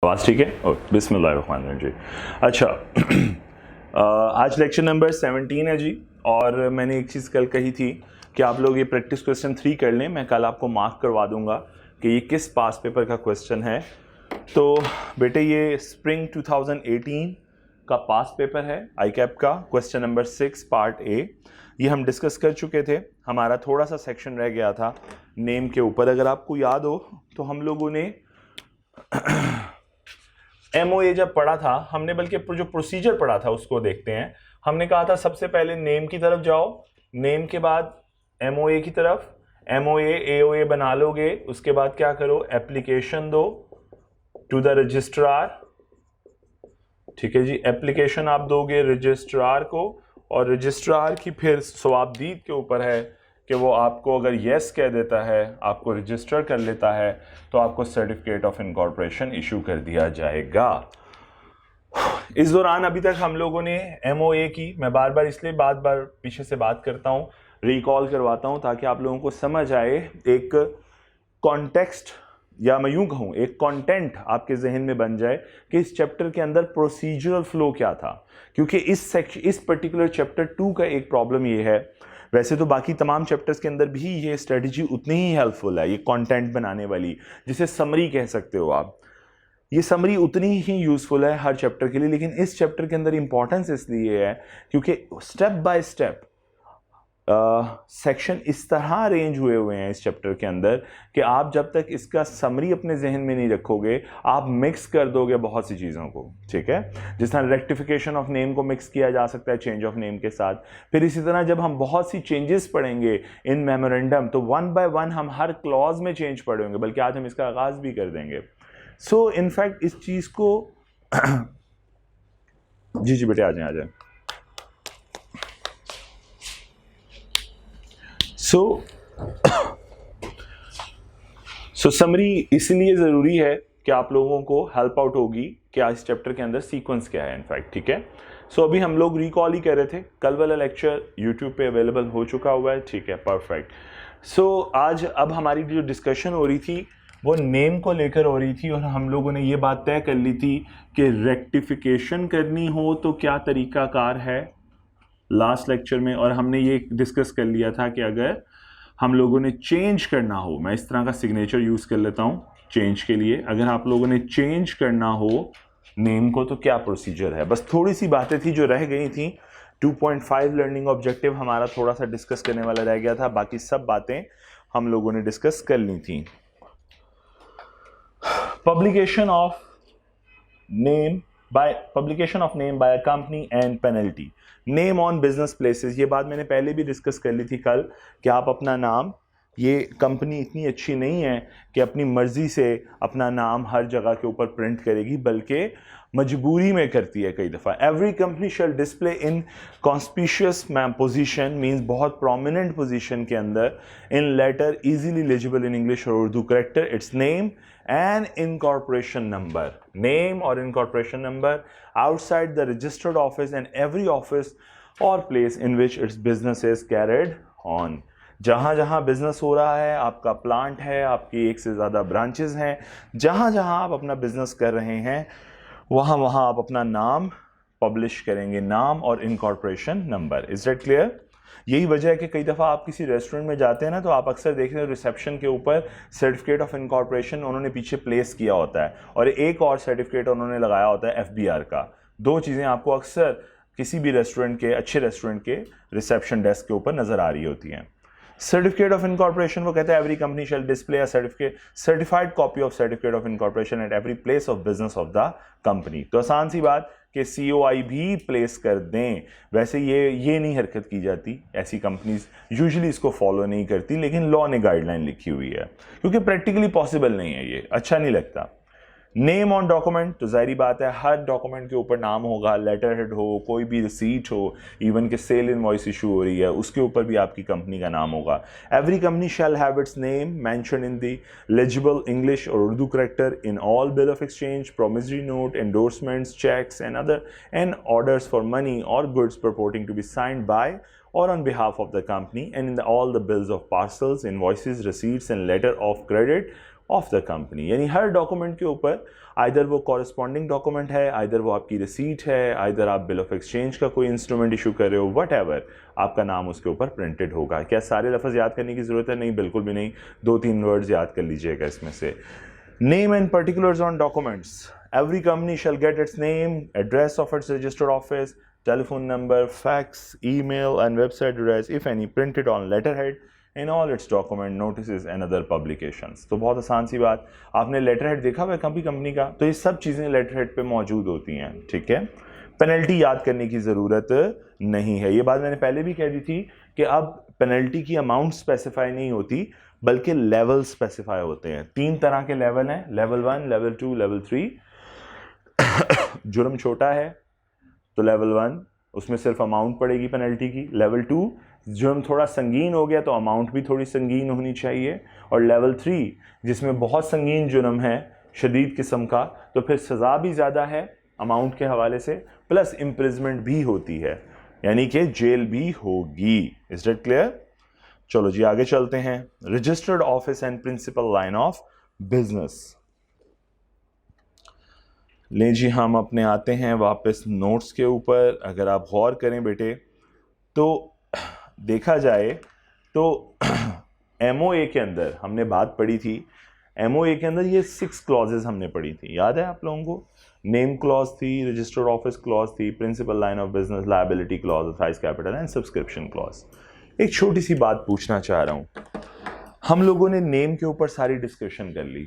आवाज़ ठीक है? बिस्मिल्लाहिर्रहमानिर्रहीम जी। अच्छा आज लेक्चर नंबर 17 है जी। और मैंने एक चीज़ कल कही थी कि आप लोग ये प्रैक्टिस क्वेश्चन 3 कर लें। मैं कल आपको मार्क करवा दूंगा कि ये किस पास पेपर का क्वेश्चन है। तो बेटे ये स्प्रिंग 2018 का पास पेपर है आई कैप का, क्वेश्चन नंबर 6 पार्ट ए। ये हम डिस्कस कर चुके थे। हमारा थोड़ा सा सेक्शन रह गया था नेम के ऊपर। अगर आपको याद हो तो हम लोगों ने MOA जब पढ़ा था हमने, बल्कि जो प्रोसीजर पढ़ा था उसको देखते हैं। हमने कहा था सबसे पहले नेम की तरफ जाओ, नेम के बाद MOA की तरफ, MOA AOA बना लोगे, उसके बाद क्या करो, एप्लीकेशन दो टू द रजिस्ट्रार। ठीक है जी, एप्लीकेशन आप दोगे रजिस्ट्रार को, और रजिस्ट्रार की फिर सवाबदीद के ऊपर है कि वो आपको अगर येस कह देता है, आपको रजिस्टर कर लेता है, तो आपको सर्टिफिकेट ऑफ इनकॉर्पोरेशन इशू कर दिया जाएगा। इस दौरान अभी तक हम लोगों ने MOA की, मैं बार बार इसलिए बार पीछे से बात करता हूँ, रिकॉल करवाता हूँ ताकि आप लोगों को समझ आए, एक कॉन्टेक्स्ट या मैं यूं कहूं एक कंटेंट आपके जहन में बन जाए कि इस चैप्टर के अंदर प्रोसीजरल फ्लो क्या था। क्योंकि इस पर्टिकुलर चैप्टर 2 का एक प्रॉब्लम ये है, वैसे तो बाकी तमाम चैप्टर्स के अंदर भी ये स्ट्रेटजी उतनी ही हेल्पफुल है, ये कंटेंट बनाने वाली, जिसे समरी कह सकते हो आप। ये समरी उतनी ही यूजफुल है हर चैप्टर के लिए, लेकिन इस चैप्टर के अंदर इंपॉर्टेंस इसलिए है क्योंकि स्टेप बाय स्टेप सेक्शन इस तरह अरेंज हुए हैं इस चैप्टर के अंदर कि आप जब तक इसका समरी अपने जहन में नहीं रखोगे, आप मिक्स कर दोगे बहुत सी चीज़ों को। ठीक है, जिस तरह रेक्टिफिकेशन ऑफ नेम को मिक्स किया जा सकता है चेंज ऑफ नेम के साथ। फिर इसी तरह जब हम बहुत सी चेंजेस पढ़ेंगे इन मेमोरेंडम, तो वन बाय वन हम हर क्लॉज में चेंज पढ़ेंगे, बल्कि आज हम इसका आगाज भी कर देंगे। सो इनफैक्ट इस चीज़ को जी बेटे आ जाए। सो समरी इसलिए ज़रूरी है कि आप लोगों को हेल्प आउट होगी कि आज चैप्टर के अंदर सीक्वेंस क्या है इनफैक्ट। ठीक है, सो अभी हम लोग रिकॉल ही कर रहे थे, कल वाला लेक्चर यूट्यूब पे अवेलेबल हो चुका हुआ है। ठीक है, परफेक्ट। सो आज अब हमारी जो डिस्कशन हो रही थी वो नेम को लेकर हो रही थी, और हम लोगों ने ये बात तय कर ली थी कि रेक्टिफिकेशन करनी हो तो क्या तरीकाकार है लास्ट लेक्चर में। और हमने ये डिस्कस कर लिया था कि अगर हम लोगों ने चेंज करना हो, मैं इस तरह का सिग्नेचर यूज़ कर लेता हूँ चेंज के लिए, अगर आप लोगों ने चेंज करना हो नेम को तो क्या प्रोसीजर है। बस थोड़ी सी बातें थी जो रह गई थी। 2.5 लर्निंग ऑब्जेक्टिव हमारा थोड़ा सा डिस्कस करने वाला रह गया था, बाकी सब बातें हम लोगों ने डिस्कस कर ली थी। publication of name by a company and penalty, name on business places। ये बात मैंने पहले भी डिस्कस कर ली थी कल कि आप अपना नाम, ये कंपनी इतनी अच्छी नहीं है कि अपनी मर्जी से अपना नाम हर जगह के ऊपर प्रिंट करेगी, बल्कि मजबूरी में करती है कई दफ़ा। Every company shall display in conspicuous position, means बहुत प्रोमिनेंट पोजीशन के अंदर, in letter easily legible in English और Urdu character, its name and incorporation number, name or incorporation number outside the registered office and every office or place in which its business is carried on। जहाँ जहाँ business हो रहा है, आपका plant है, आपकी एक से ज़्यादा ब्रांचेस हैं, जहाँ जहाँ आप अपना बिजनेस कर रहे हैं वहाँ वहाँ आप अपना नाम पब्लिश करेंगे, नाम और incorporation number. Is that clear? यही वजह है कि कई दफ़ा आप किसी रेस्टोरेंट में जाते हैं ना, तो आप अक्सर देख रहे हैं रिसेप्शन के ऊपर सर्टिफिकेट ऑफ इनकॉर्पोरेशन उन्होंने पीछे प्लेस किया होता है, और एक और सर्टिफिकेट उन्होंने लगाया होता है FBR का। दो चीज़ें आपको अक्सर किसी भी रेस्टोरेंट के, अच्छे रेस्टोरेंट के रिसेप्शन डेस्क के ऊपर नज़र आ रही होती हैं। सर्टिफिकेट ऑफ इनकॉर्पोरेशन वो कहता है every company shall display a certified copy of certificate of incorporation at every place of business of the company. तो आसान सी बात कि COI भी प्लेस कर दें। वैसे ये नहीं हरकत की जाती, ऐसी कंपनीज यूजुअली इसको फॉलो नहीं करती, लेकिन लॉ ने गाइडलाइन लिखी हुई है क्योंकि प्रैक्टिकली पॉसिबल नहीं है, ये अच्छा नहीं लगता। नेम ऑन डॉक्यूमेंट, तो जाहिर बात है हर डॉक्यूमेंट के ऊपर नाम होगा, लेटर हेड हो, कोई भी रिसीट हो, इवन के सेल इनवॉइस इशू हो रही है उसके ऊपर भी आपकी कंपनी का नाम होगा। Every company shall have its name mention in the legible English और Urdu character in all bill of exchange, promissory note, endorsements, cheques and orders for money और goods purporting to be signed by or on behalf of the company, and in all the bills of parcels, invoices, receipts and letter of credit of the company. यानी हर document के ऊपर either वो corresponding document है, either वो आपकी receipt है, either आप bill of exchange का कोई इंस्ट्रूमेंट इशू कर रहे हो, व्हाटएवर, आपका नाम उसके ऊपर प्रिंटेड होगा। क्या सारे लफ्ज़ याद करने की ज़रूरत है? नहीं, बिल्कुल भी नहीं, 2-3 वर्ड्स याद कर लीजिएगा इसमें से। Name and particulars on documents. Every company shell gate it's name, address of its registered office, telephone number, fax, email and website address if any printed on letterhead in all its document notices and other publications। तो बहुत आसान सी बात, आपने letterhead देखा हुआ है कभी company का? तो ये सब चीज़ें letterhead पे मौजूद होती हैं, ठीक है। पेनल्टी याद करने की ज़रूरत नहीं है, ये बात मैंने पहले भी कह दी थी कि अब पेनल्टी की अमाउंट स्पेसिफाई नहीं होती बल्कि लेवल स्पेसिफाई होते हैं। 3 तरह के लेवल हैं, लेवल 1, लेवल 2, लेवल 3। जुर्म छोटा है तो लेवल 1 उसमें सिर्फ अमाउंट पड़ेगी पेनल्टी की। लेवल 2 जुर्म थोड़ा संगीन हो गया तो अमाउंट भी थोड़ी संगीन होनी चाहिए। और लेवल 3 जिसमें बहुत संगीन जुर्म है, शदीद किस्म का, तो फिर सज़ा भी ज़्यादा है अमाउंट के हवाले से, प्लस इम्प्रिजमेंट भी होती है, यानी कि जेल भी होगी। Is that clear? चलो जी आगे चलते हैं। Registered office and principal line of business. लें जी, हम अपने आते हैं वापस नोट्स के ऊपर। अगर आप गौर करें बेटे तो देखा जाए तो MOA के अंदर हमने बात पढ़ी थी, MOA के अंदर ये 6 क्लॉजेज हमने पढ़ी थी, याद है आप लोगों को? नेम क्लॉज थी, रजिस्टर्ड ऑफिस क्लॉज थी, principal line of business, liability clause, authorise capital and subscription clause. एक छोटी सी बात पूछना चाह रहा हूँ, हम लोगों ने नेम के ऊपर सारी डिस्कशन कर ली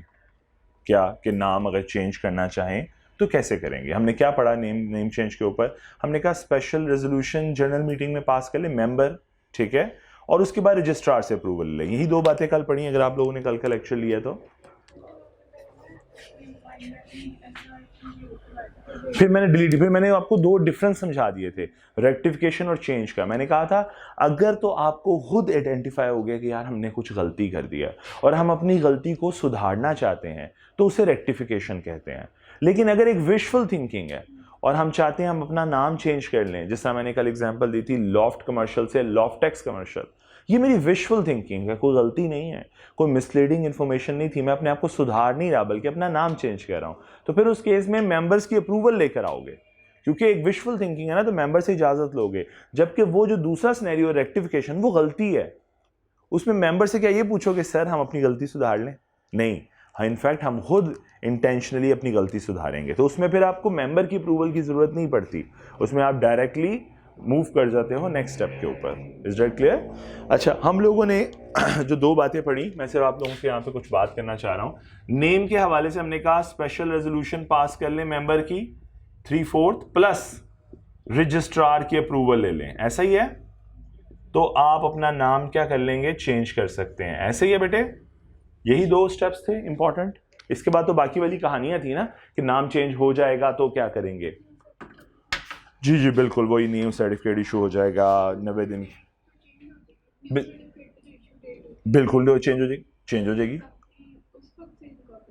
क्या कि नाम अगर चेंज करना चाहें तो कैसे करेंगे। हमने क्या पढ़ा नेम चेंज के ऊपर? हमने कहा स्पेशल रेजोल्यूशन जनरल मीटिंग में पास कर ले मेंबर, ठीक है, और उसके बाद रजिस्ट्रार से अप्रूवल ले। यही 2 बातें कल पढ़ी अगर आप लोगों ने कल का लेक्चर लिया तो। फिर मैंने आपको 2 डिफरेंस समझा दिए थे, रेक्टिफिकेशन और चेंज का। मैंने कहा था अगर तो आपको खुद आइडेंटिफाई हो गया कि यार हमने कुछ गलती कर दिया और हम अपनी गलती को सुधारना चाहते हैं तो उसे रेक्टिफिकेशन कहते हैं। लेकिन अगर एक विशफुल थिंकिंग है और हम चाहते हैं हम अपना नाम चेंज कर लें, जिस तरह मैंने कल एग्जांपल दी थी लॉफ्ट कमर्शियल से लॉफ्टेक्स कमर्शियल, ये मेरी विशफुल थिंकिंग है, कोई गलती नहीं है, कोई मिसलीडिंग इन्फॉर्मेशन नहीं थी, मैं अपने आप को सुधार नहीं रहा बल्कि अपना नाम चेंज कर रहा हूं। तो फिर उस केस में मेंबर्स की अप्रूवल लेकर आओगे, क्योंकि एक विशफुल थिंकिंग है ना, तो मेंबर से इजाजत लोगे। जबकि वो जो दूसरा सिनेरियो रेक्टिफिकेशन, वो गलती है, उसमें मेंबर से क्या ये पूछोगे सर हम अपनी गलती सुधार लें? नहीं, हाँ इनफैक्ट हम खुद इंटेंशनली अपनी गलती सुधारेंगे। तो उसमें फिर आपको मेंबर की अप्रूवल की जरूरत नहीं पड़ती, उसमें आप डायरेक्टली मूव कर जाते हो नेक्स्ट स्टेप के ऊपर। Is that clear? अच्छा, हम लोगों ने जो 2 बातें पढ़ी, मैं सिर्फ आप लोगों से यहाँ पे कुछ बात करना चाह रहा हूँ। नेम के हवाले से हमने कहा स्पेशल रेजोल्यूशन पास कर लें मेंबर की 3/4 प्लस रजिस्ट्रार की अप्रूवल ले लें, ऐसा ही है, तो आप अपना नाम क्या कर लेंगे, चेंज कर सकते हैं। ऐसे ही है बेटे, यही 2 स्टेप्स थे इंपॉर्टेंट। इसके बाद तो बाकी वाली कहानियां थी ना कि नाम चेंज हो जाएगा तो क्या करेंगे। जी बिल्कुल, वही न्यू सर्टिफिकेट इशू हो जाएगा 90 दिन, बिल्कुल चेंज हो जाएगी।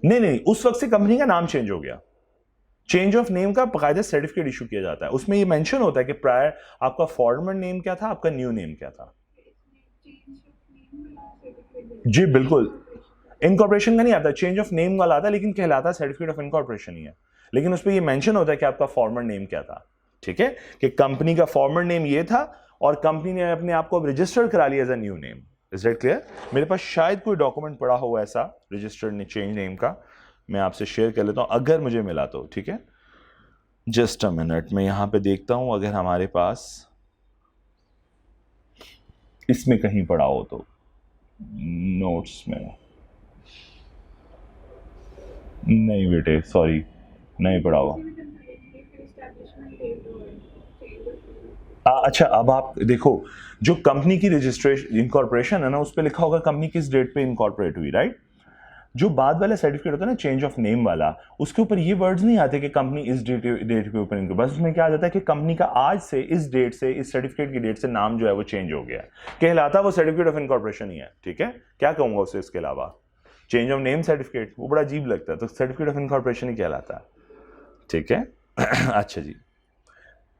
नहीं, उस वक्त से कंपनी का नाम चेंज हो गया। चेंज ऑफ नेम का बाकायदा सर्टिफिकेट इशू किया जाता है, उसमें ये मेंशन होता है कि प्रायर आपका फॉर्मर नेम क्या था, आपका न्यू नेम क्या था। जी बिल्कुल, इनकॉर्पोरेशन का नहीं आता, चेंज ऑफ नेम वाला आता है, लेकिन कहलाता सर्टिफिकेट ऑफ इनकॉर्पोरेशन ही है। लेकिन उस पर ये मेंशन होता है कि आपका फॉर्मर नेम क्या था, ठीक है, कि कंपनी का फॉर्मर नेम ये था और कंपनी ने अपने आप को अब रजिस्टर्ड करा लिया as a new name. Is that clear? मेरे पास शायद कोई डॉक्यूमेंट पड़ा हो ऐसा रजिस्टर्ड चेंज नेम का, मैं आपसे शेयर कर लेता हूं अगर मुझे मिला तो, ठीक है। जस्ट अ मिनट, मैं यहां पे देखता हूं अगर हमारे पास इसमें कहीं पड़ा हो तो नोट्स में। नहीं बेटे सॉरी, नहीं पड़ा हुआ। अच्छा, अब आप देखो जो कंपनी की रजिस्ट्रेशन इनकॉर्पोरेशन है ना, उस पर लिखा होगा कंपनी किस डेट पे इनकॉर्पोरेट हुई, राइट। जो बाद वाला सर्टिफिकेट होता है ना चेंज ऑफ नेम वाला, उसके ऊपर ये वर्ड्स नहीं आते कि कंपनी इस डेट के ऊपर इनको, बस उसमें क्या आ जाता है कि कंपनी का आज से इस डेट से, इस सर्टिफिकेट की डेट से नाम जो है वो चेंज हो गया, कहलाता वो सर्टिफिकेट ऑफ इनकॉर्पोरेशन ही है, ठीक है। क्या कहूंगा उसे इसके अलावा, चेंज ऑफ नेम सर्टिफिकेट वो बड़ा अजीब लगता है, तो सर्टिफिकेट ऑफ इनकॉर्पोरेशन ही कहलाता है, ठीक है। अच्छा जी,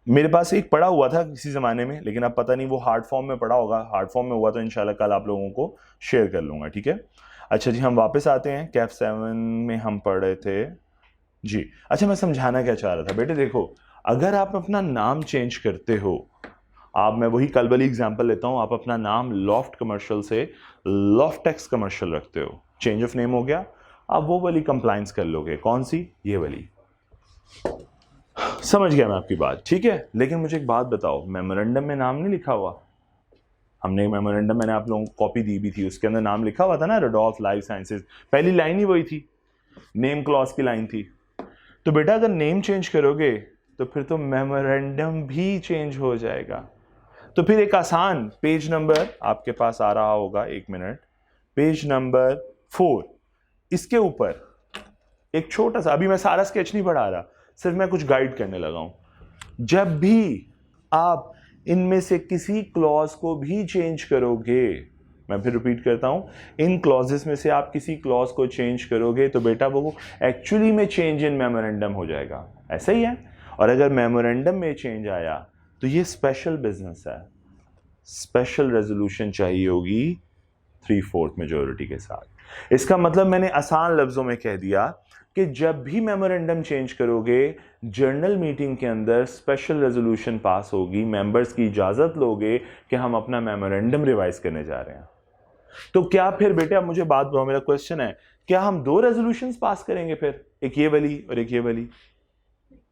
मेरे पास एक पड़ा हुआ था किसी ज़माने में, लेकिन अब पता नहीं वो हार्ड फॉर्म में पड़ा होगा, हार्ड फॉर्म में हुआ तो इंशाल्लाह कल आप लोगों को शेयर कर लूँगा, ठीक है। अच्छा जी, हम वापस आते हैं। कैफ 7 में हम पढ़ रहे थे जी। अच्छा, मैं समझाना क्या चाह रहा था बेटे, देखो अगर आप अपना नाम चेंज करते हो, आप, मैं वही कल वाली एग्जांपल लेता हूं, आप अपना नाम लॉफ्ट कमर्शियल से लॉफ्टेक्स कमर्शियल रखते हो, चेंज ऑफ नेम हो गया, आप वो वाली कंप्लायंस कर लोगे। कौन सी? ये वाली। समझ गया मैं आपकी बात, ठीक है। लेकिन मुझे एक बात बताओ, मेमोरेंडम में नाम नहीं लिखा हुआ? हमने मेमोरेंडम, मैंने आप लोगों को कॉपी दी भी थी, उसके अंदर नाम लिखा हुआ था ना, रडोल्फ लाइफ साइंसेज, पहली लाइन ही वही थी, नेम क्लॉज की लाइन थी। तो बेटा अगर नेम चेंज करोगे तो फिर तो मेमोरेंडम भी चेंज हो जाएगा। तो फिर एक आसान पेज नंबर आपके पास आ रहा होगा, 1 मिनट, पेज नंबर 4, इसके ऊपर एक छोटा सा, अभी मैं सारा स्केच नहीं पढ़ा रहा, सिर्फ मैं कुछ गाइड करने लगा हूं। जब भी आप इनमें से किसी क्लॉज को भी चेंज करोगे, मैं फिर रिपीट करता हूं, इन क्लॉजेस में से आप किसी क्लॉज को चेंज करोगे तो बेटा वो एक्चुअली में चेंज इन मेमोरेंडम हो जाएगा। ऐसा ही है। और अगर मेमोरेंडम में चेंज आया तो ये स्पेशल बिजनेस है, स्पेशल रेजोल्यूशन चाहिए होगी 3/4 मेजोरिटी के साथ। इसका मतलब मैंने आसान लफ्जों में कह दिया कि जब भी मेमोरेंडम चेंज करोगे, जनरल मीटिंग के अंदर स्पेशल रेजोल्यूशन पास होगी, मेंबर्स की इजाजत लोगे कि हम अपना मेमोरेंडम रिवाइज करने जा रहे हैं। तो क्या फिर बेटे, अब मुझे बात बताओ, मेरा क्वेश्चन है, क्या हम 2 रेजोल्यूशंस पास करेंगे फिर, एक ये वाली और एक ये वाली?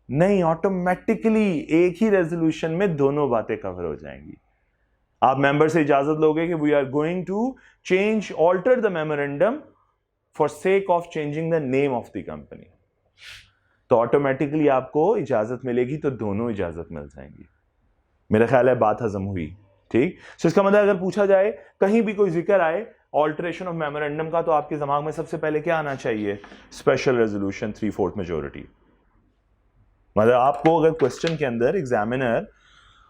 नहीं, ऑटोमेटिकली एक ही रेजोल्यूशन में दोनों बातें कवर हो जाएंगी। आप मेंबर से इजाजत लोगे कि we are going to change, alter the memorandum for sake of changing the name of the company, तो ऑटोमेटिकली आपको इजाजत मिलेगी, तो दोनों इजाजत मिल जाएंगी। मेरा ख्याल है बात हजम हुई, ठीक। सो इसका मतलब अगर पूछा जाए, कहीं भी कोई जिक्र आए ऑल्टरेशन ऑफ मेमोरेंडम का, तो आपके दिमाग में सबसे पहले क्या आना चाहिए? Special resolution 3/4 majority. मतलब आपको अगर क्वेश्चन के अंदर एग्जामिनर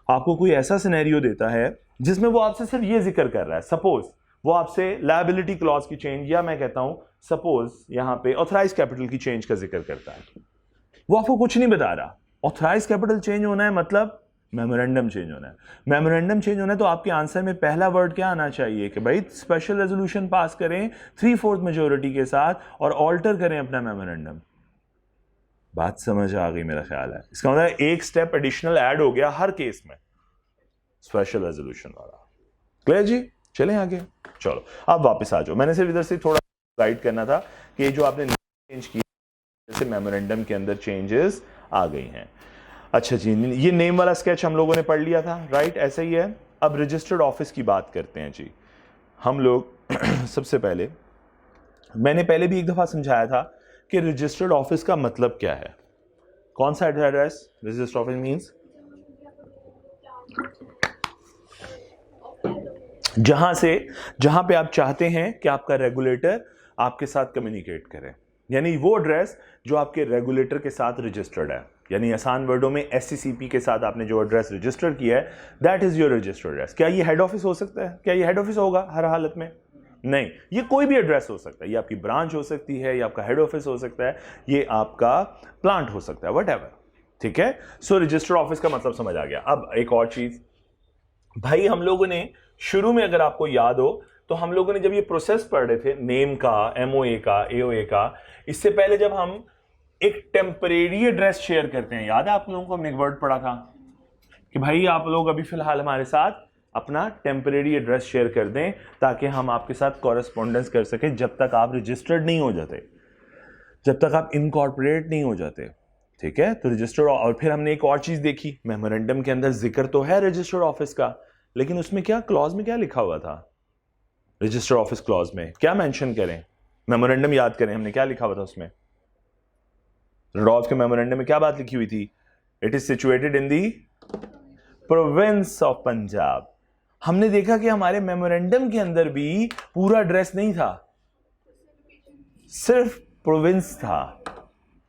आपको कोई ऐसा सिनेरियो देता है जिसमें वो आपसे सिर्फ ये जिक्र कर रहा है, सपोज वो आपसे लायबिलिटी क्लॉज की चेंज, या मैं कहता हूं सपोज यहां पे ऑथराइज कैपिटल की चेंज का जिक्र करता है, वो आपको कुछ नहीं बता रहा। ऑथराइज कैपिटल चेंज होना है मतलब मेमोरेंडम चेंज होना है। मेमोरेंडम चेंज होना है तो आपके आंसर में पहला वर्ड क्या आना चाहिए कि भाई स्पेशल रेजोल्यूशन पास करें 3/4 मेजोरिटी के साथ और ऑल्टर करें अपना मेमोरेंडम। बात समझ आ गई मेरा ख्याल है। इसका मतलब एक स्टेप एडिशनल ऐड हो गया हर केस में, स्पेशल रेजोल्यूशन वाला। क्लियर जी? चलें आगे। चलो अब वापस आ जाओ, मैंने सिर्फ इधर से थोड़ा गाइड करना था कि जो आपने चेंज किया, जैसे मेमोरेंडम के अंदर चेंजेस आ गई हैं। अच्छा जी, ये नेम वाला स्केच हम लोगों ने पढ़ लिया था, राइट? ऐसा ही है। अब रजिस्टर्ड ऑफिस की बात करते हैं जी। हम लोग सबसे पहले, मैंने पहले भी एक दफा समझाया था कि रजिस्टर्ड ऑफिस का मतलब क्या है। कौन सा एड्रेस रजिस्टर्ड ऑफिस मींस? जहां पे आप चाहते हैं कि आपका रेगुलेटर आपके साथ कम्युनिकेट करे, यानी वो एड्रेस जो आपके रेगुलेटर के साथ रजिस्टर्ड है, यानी आसान वर्डों में एससीसीपी के साथ आपने जो एड्रेस रजिस्टर किया है, that is your registered address. क्या ये हेड ऑफिस हो सकता है? क्या ये हेड ऑफिस होगा हर हालत में? नहीं, ये कोई भी एड्रेस हो सकता है। ये आपकी ब्रांच हो सकती है, ये आपका हेड ऑफिस हो सकता है, ये आपका प्लांट हो सकता है, व्हाटएवर, ठीक है। सो रजिस्टर्ड ऑफिस का मतलब समझ आ गया। अब एक और चीज भाई, हम लोगों ने शुरू में, अगर आपको याद हो तो हम लोगों ने जब ये प्रोसेस पढ़ रहे थे नेम का, एमओए का, एओए का, इससे पहले जब हम एक टेम्परेरी एड्रेस शेयर करते हैं, याद है आप लोगों को, हमने एक वर्ड पढ़ा था कि भाई आप लोग अभी फिलहाल हमारे साथ अपना टेम्परेरी एड्रेस शेयर कर दें ताकि हम आपके साथ कॉरेस्पॉन्डेंस कर सकें जब तक आप रजिस्टर्ड नहीं हो जाते, जब तक आप इनकॉर्पोरेट नहीं हो जाते, ठीक है। तो रजिस्टर्ड, और फिर हमने एक और चीज देखी, मेमोरेंडम के अंदर जिक्र तो है रजिस्टर्ड ऑफिस का, लेकिन उसमें क्या क्लॉज में क्या लिखा हुआ था? रजिस्टर्ड ऑफिस क्लॉज में क्या मेंशन करें? मेमोरेंडम याद करें, हमने क्या लिखा हुआ था उसमें? रडोल्फ के मेमोरेंडम में क्या बात लिखी हुई थी? It is situated in the province of Punjab. हमने देखा कि हमारे मेमोरेंडम के अंदर भी पूरा एड्रेस नहीं था, सिर्फ प्रोविंस था।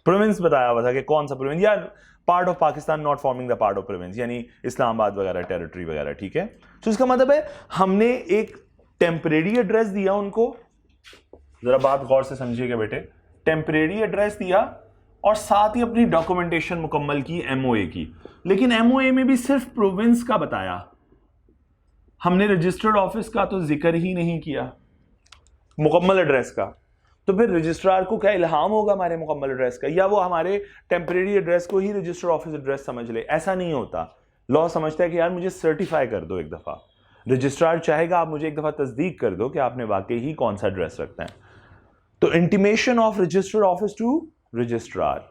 प्रोविंस बताया हुआ था कि कौन सा प्रोविंस, या part of Pakistan not forming the part of province, यानी इस्लामाबाद वगैरह टेरिटरी वगैरह, ठीक है। तो इसका मतलब है हमने एक टेम्परेरी एड्रेस दिया उनको, जरा बात गौर से समझिएगा बेटे, टेम्परेरी एड्रेस दिया और साथ ही अपनी डॉक्यूमेंटेशन मुकम्मल की एमओए की, लेकिन एमओए में भी सिर्फ प्रोविंस का बताया, हमने रजिस्टर्ड ऑफिस का तो जिक्र ही नहीं किया। मुकम्मल एड्रेस का, तो फिर रजिस्ट्रार को क्या इल्हाम होगा हमारे मुकम्मल एड्रेस का, या वो हमारे टेम्परेरी एड्रेस को ही रजिस्टर ऑफिस एड्रेस समझ ले? ऐसा नहीं होता। लॉ समझता है कि यार मुझे सर्टिफाई कर दो एक दफा, रजिस्ट्रार चाहेगा आप मुझे एक दफा तस्दीक कर दो कि आपने वाकई ही कौन सा एड्रेस रखते हैं। तो intimation of register office to registrar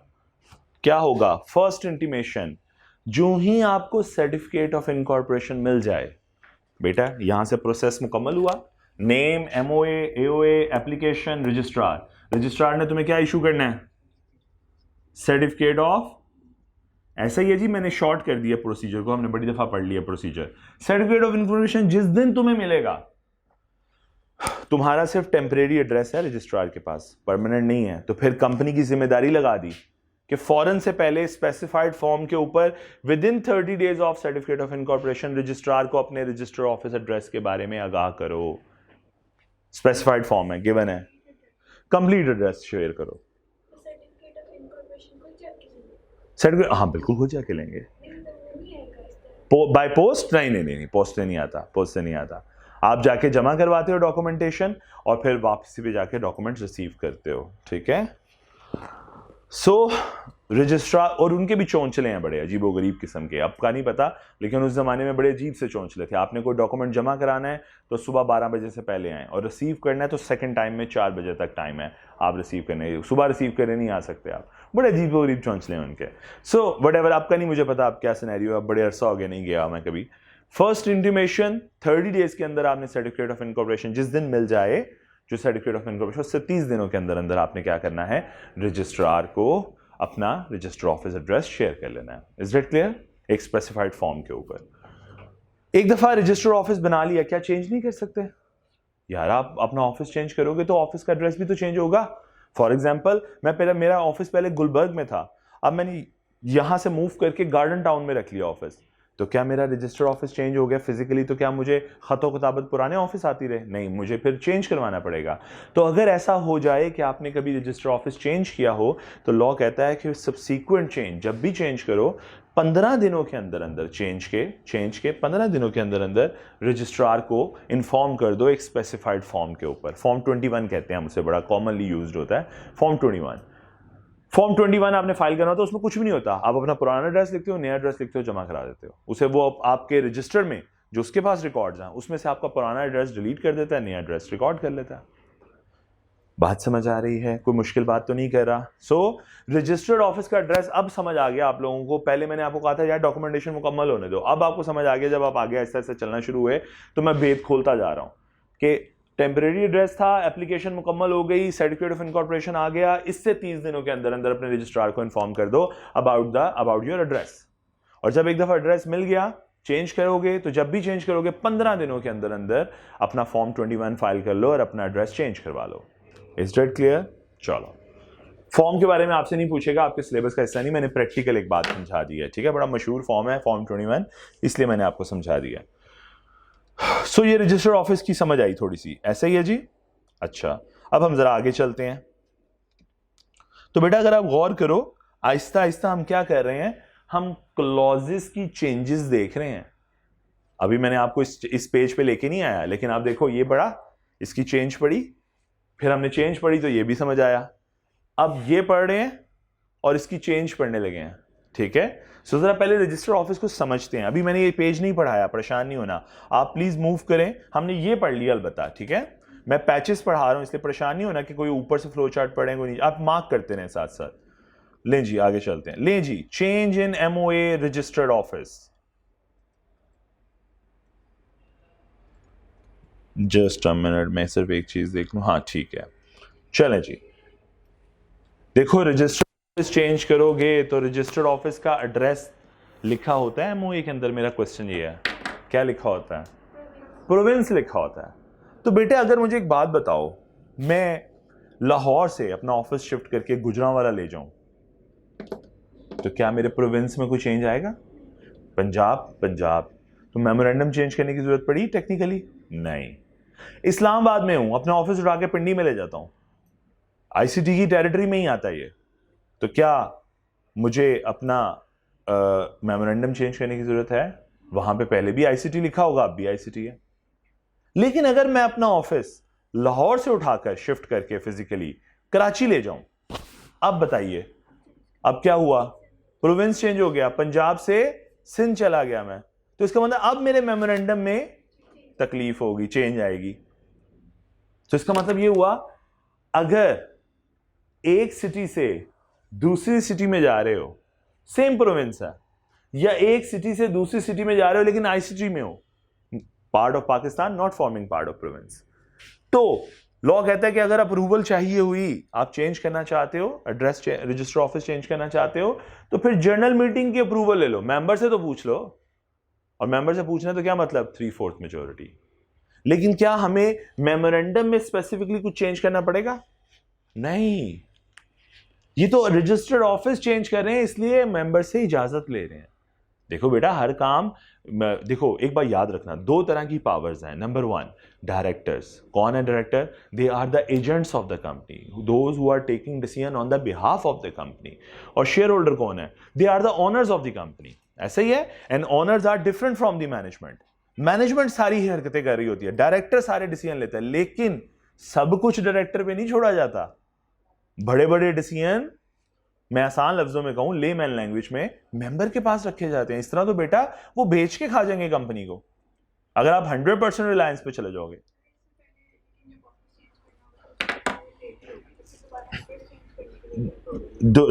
क्या होगा? फर्स्ट इंटीमेशन, जो ही आपको सर्टिफिकेट ऑफ इनकॉर्पोरेशन मिल जाए, बेटा यहां से प्रोसेस मुकम्मल हुआ, name, MOA, AOA, application, registrar, registrar ने तुम्हें क्या इशू करना है? सर्टिफिकेट ऑफ, ऐसा ही है जी, मैंने शॉर्ट कर दिया प्रोसीजर को, हमने बड़ी दफा पढ़ लिया प्रोसीजर। सर्टिफिकेट ऑफ इंफॉर्मेशन जिस दिन तुम्हें मिलेगा, तुम्हारा सिर्फ टेम्परेरी एड्रेस है रजिस्ट्रार के पास, परमानेंट नहीं है, तो फिर कंपनी की जिम्मेदारी लगा दी कि फौरन से पहले स्पेसिफाइड फॉर्म के ऊपर with in 30 days of certificate of incorporation registrar को अपने रजिस्टर ऑफिस एड्रेस के बारे में आगाह करो। स्पेसिफाइड फॉर्म है, गिवन है, कंप्लीट एड्रेस शेयर करो। सर्टिफिकेट हाँ बिल्कुल हो जाके लेंगे। By post? नहीं, पोस्ट से नहीं आता, पोस्ट से नहीं आता। आप जाके जमा करवाते हो डॉक्यूमेंटेशन और फिर वापसी पे जाके डॉक्यूमेंट रिसीव करते हो, ठीक है। सो रजिस्ट्रार, और उनके भी चौंचले हैं बड़े अजीबोगरीब किस्म के, अब का नहीं पता, लेकिन उस जमाने में बड़े अजीब से चौंचले थे। आपने कोई डॉक्यूमेंट जमा कराना है तो सुबह 12 बजे से पहले आए, और रिसीव करना है तो सेकंड टाइम में 4 बजे तक टाइम है आप रिसीव करने, सुबह रिसीव करने नहीं आ सकते आप। बड़े अजीबोगरीब चौंचले हैं उनके। सो व्हाटएवर, आपका नहीं मुझे पता आप क्या सिनेरियो, अब बड़े अरसा हो गया नहीं गया मैं कभी। फर्स्ट इंटीमेशन 30 डेज के अंदर आपने सर्टिफिकेट ऑफ इनकॉर्पोरेशन जिस दिन मिल जाए, जो सर्टिफिकेट ऑफ इनकॉर्पोरेशन, उससे 30 दिनों के अंदर अंदर आपने क्या करना है? रजिस्ट्रार को अपना रजिस्टर ऑफिस एड्रेस शेयर कर लेना है। Is that clear? एक स्पेसिफाइड फॉर्म के ऊपर। एक दफा रजिस्टर ऑफिस बना लिया, क्या चेंज नहीं कर सकते? यार आप अपना ऑफिस चेंज करोगे तो ऑफिस का एड्रेस भी तो चेंज होगा। फॉर एग्जाम्पल, मेरा ऑफिस पहले गुलबर्ग में था, अब मैंने यहां से मूव करके गार्डन टाउन में रख लिया ऑफिस, तो क्या मेरा रजिस्टर ऑफिस चेंज हो गया फिजिकली? तो क्या मुझे खतो किताबत पुराने ऑफिस आती रहे? नहीं, मुझे फिर चेंज करवाना पड़ेगा। तो अगर ऐसा हो जाए कि आपने कभी रजिस्टर ऑफिस चेंज किया हो, तो लॉ कहता है कि सब्सीक्वेंट चेंज, जब भी चेंज करो 15 दिनों के अंदर अंदर चेंज के 15 दिनों के अंदर अंदर रजिस्ट्रार को इन्फॉर्म कर दो एक स्पेसिफाइड फॉर्म के ऊपर। फॉर्म 21 कहते हैं, हमसे बड़ा कॉमनली यूज्ड होता है फॉर्म 21। फॉर्म 21 आपने फाइल करना तो उसमें कुछ भी नहीं होता, आप अपना पुराना एड्रेस लिखते हो, नया एड्रेस लिखते हो, जमा करा देते हो उसे, वो आपके रजिस्टर में जो उसके पास रिकॉर्ड्स हैं उसमें से आपका पुराना एड्रेस डिलीट कर देता है, नया एड्रेस रिकॉर्ड कर लेता है। बात समझ आ रही है? कोई मुश्किल बात तो नहीं कर रहा। सो रजिस्टर्ड ऑफिस का एड्रेस अब समझ आ गया आप लोगों को। पहले मैंने आपको कहा था यार डॉक्यूमेंटेशन मुकम्मल होने दो, अब आपको समझ आ गया, जब आप आगे ऐसे ऐसे चलना शुरू हुए तो मैं भेद खोलता जा रहा हूं कि टेम्परेरी एड्रेस था, एप्लीकेशन मुकम्मल हो गई, सर्टिफिकेट ऑफ इनकॉर्पोरेशन आ गया, इससे 30 दिनों के अंदर अंदर अपने रजिस्ट्रार को इन्फॉर्म कर दो अबाउट योर एड्रेस। और जब एक दफा एड्रेस मिल गया, चेंज करोगे तो जब भी चेंज करोगे 15 दिनों के अंदर अंदर अपना फॉर्म 21 फाइल कर लो और अपना एड्रेस चेंज करवा लो। Is that clear? चलो, फॉर्म के बारे में आपसे नहीं पूछेगा, आपके सिलेबस का हिस्सा नहीं, मैंने प्रैक्टिकल एक बात समझा दी है, ठीक है। बड़ा मशहूर फॉर्म है फॉर्म 21, इसलिए मैंने आपको समझा दिया। सो ये रजिस्टर ऑफिस की समझ आई थोड़ी सी, ऐसा ही है जी। अच्छा, अब हम जरा आगे चलते हैं। तो बेटा अगर आप गौर करो, आहिस्ता आहिस्ता हम क्या कर रहे हैं, हम क्लॉजेस की चेंजेस देख रहे हैं। अभी मैंने आपको इस पेज पे लेके नहीं आया, लेकिन आप देखो ये पढ़ा, इसकी चेंज पढ़ी, फिर हमने चेंज पढ़ी तो ये भी समझ आया, अब ये पढ़ रहे हैं और इसकी चेंज पढ़ने लगे हैं, ठीक है। सो जरा पहले रजिस्टर ऑफिस को समझते हैं। अभी मैंने ये पेज नहीं पढ़ाया, परेशान नहीं होना, आप प्लीज मूव करें, हमने ये पढ़ लिया अलबत्ता, ठीक है। मैं पैचेस पढ़ा रहा हूं इसलिए परेशान नहीं होना कि कोई ऊपर से फ्लो चार्ट पढ़े, कोई नहीं, आप मार्क करते रहे साथ साथ। लें जी आगे चलते हैं। लें जी, change in MOA registered office. Just a minute, मैं सिर्फ एक चीज देख लूं, हाँ ठीक है, चलें जी। देखो रजिस्टर ऑफिस चेंज करोगे तो रजिस्टर्ड ऑफिस का एड्रेस लिखा होता है एमओए के अंदर। मेरा क्वेश्चन ये है, क्या लिखा होता है? प्रोविंस लिखा होता है। तो बेटे अगर मुझे एक बात बताओ, मैं लाहौर से अपना ऑफिस शिफ्ट करके गुजरांवाला ले जाऊं, तो क्या मेरे प्रोविंस में कोई चेंज आएगा? पंजाब तो मेमोरेंडम चेंज करने की जरूरत पड़ी टेक्निकली? नहीं। इस्लामाबाद में हूं, अपना ऑफिस उठा के पिंडी में ले जाता हूं, आईसीटी की टेरिटरी में ही आता है ये, तो क्या मुझे अपना मेमोरेंडम चेंज करने की जरूरत है? वहां पे पहले भी आईसीटी लिखा होगा, अब भी आईसीटी है। लेकिन अगर मैं अपना ऑफिस लाहौर से उठाकर शिफ्ट करके फिजिकली कराची ले जाऊं, अब बताइए अब क्या हुआ, प्रोविंस चेंज हो गया, पंजाब से सिंध चला गया मैं, तो इसका मतलब अब मेरे मेमोरेंडम में तकलीफ होगी, चेंज आएगी। तो इसका मतलब ये हुआ अगर एक सिटी से दूसरी सिटी में जा रहे हो, सेम प्रोविंस है, या एक सिटी से दूसरी सिटी में जा रहे हो लेकिन आईसीटी में हो, part of Pakistan not forming part of province, तो लॉ कहता है कि अगर अप्रूवल चाहिए हुई, आप चेंज करना चाहते हो, एड्रेस रजिस्टर ऑफिस चेंज करना चाहते हो, तो फिर जनरल मीटिंग की अप्रूवल ले लो, मेंबर से तो पूछ लो, और मेंबर से पूछना तो क्या मतलब 3/4 मेजोरिटी। लेकिन क्या हमें मेमोरेंडम में स्पेसिफिकली कुछ चेंज करना पड़ेगा? नहीं, ये तो रजिस्टर्ड ऑफिस चेंज कर रहे हैं इसलिए मेंबर से इजाजत ले रहे हैं। देखो बेटा हर काम, देखो एक बार याद रखना, दो तरह की पावर्स हैं। नंबर 1 डायरेक्टर्स, कौन है director? They are the agents of the company, those who are taking decision on the behalf of the company. और शेयर होल्डर कौन है? They are the owners of the company, ऐसा ही है। And owners are different from the management. Management सारी ही हरकतें कर रही होती है, डायरेक्टर सारे डिसीजन लेते हैं, लेकिन सब कुछ डायरेक्टर पे नहीं छोड़ा जाता। बड़े बड़े डिसीजन, मैं आसान लफ्जों में कहूं, लेमैन लैंग्वेज में, मेंबर के पास रखे जाते हैं। इस तरह तो बेटा वो बेच के खा जाएंगे कंपनी को अगर आप 100% रिलायंस पे चले जाओगे।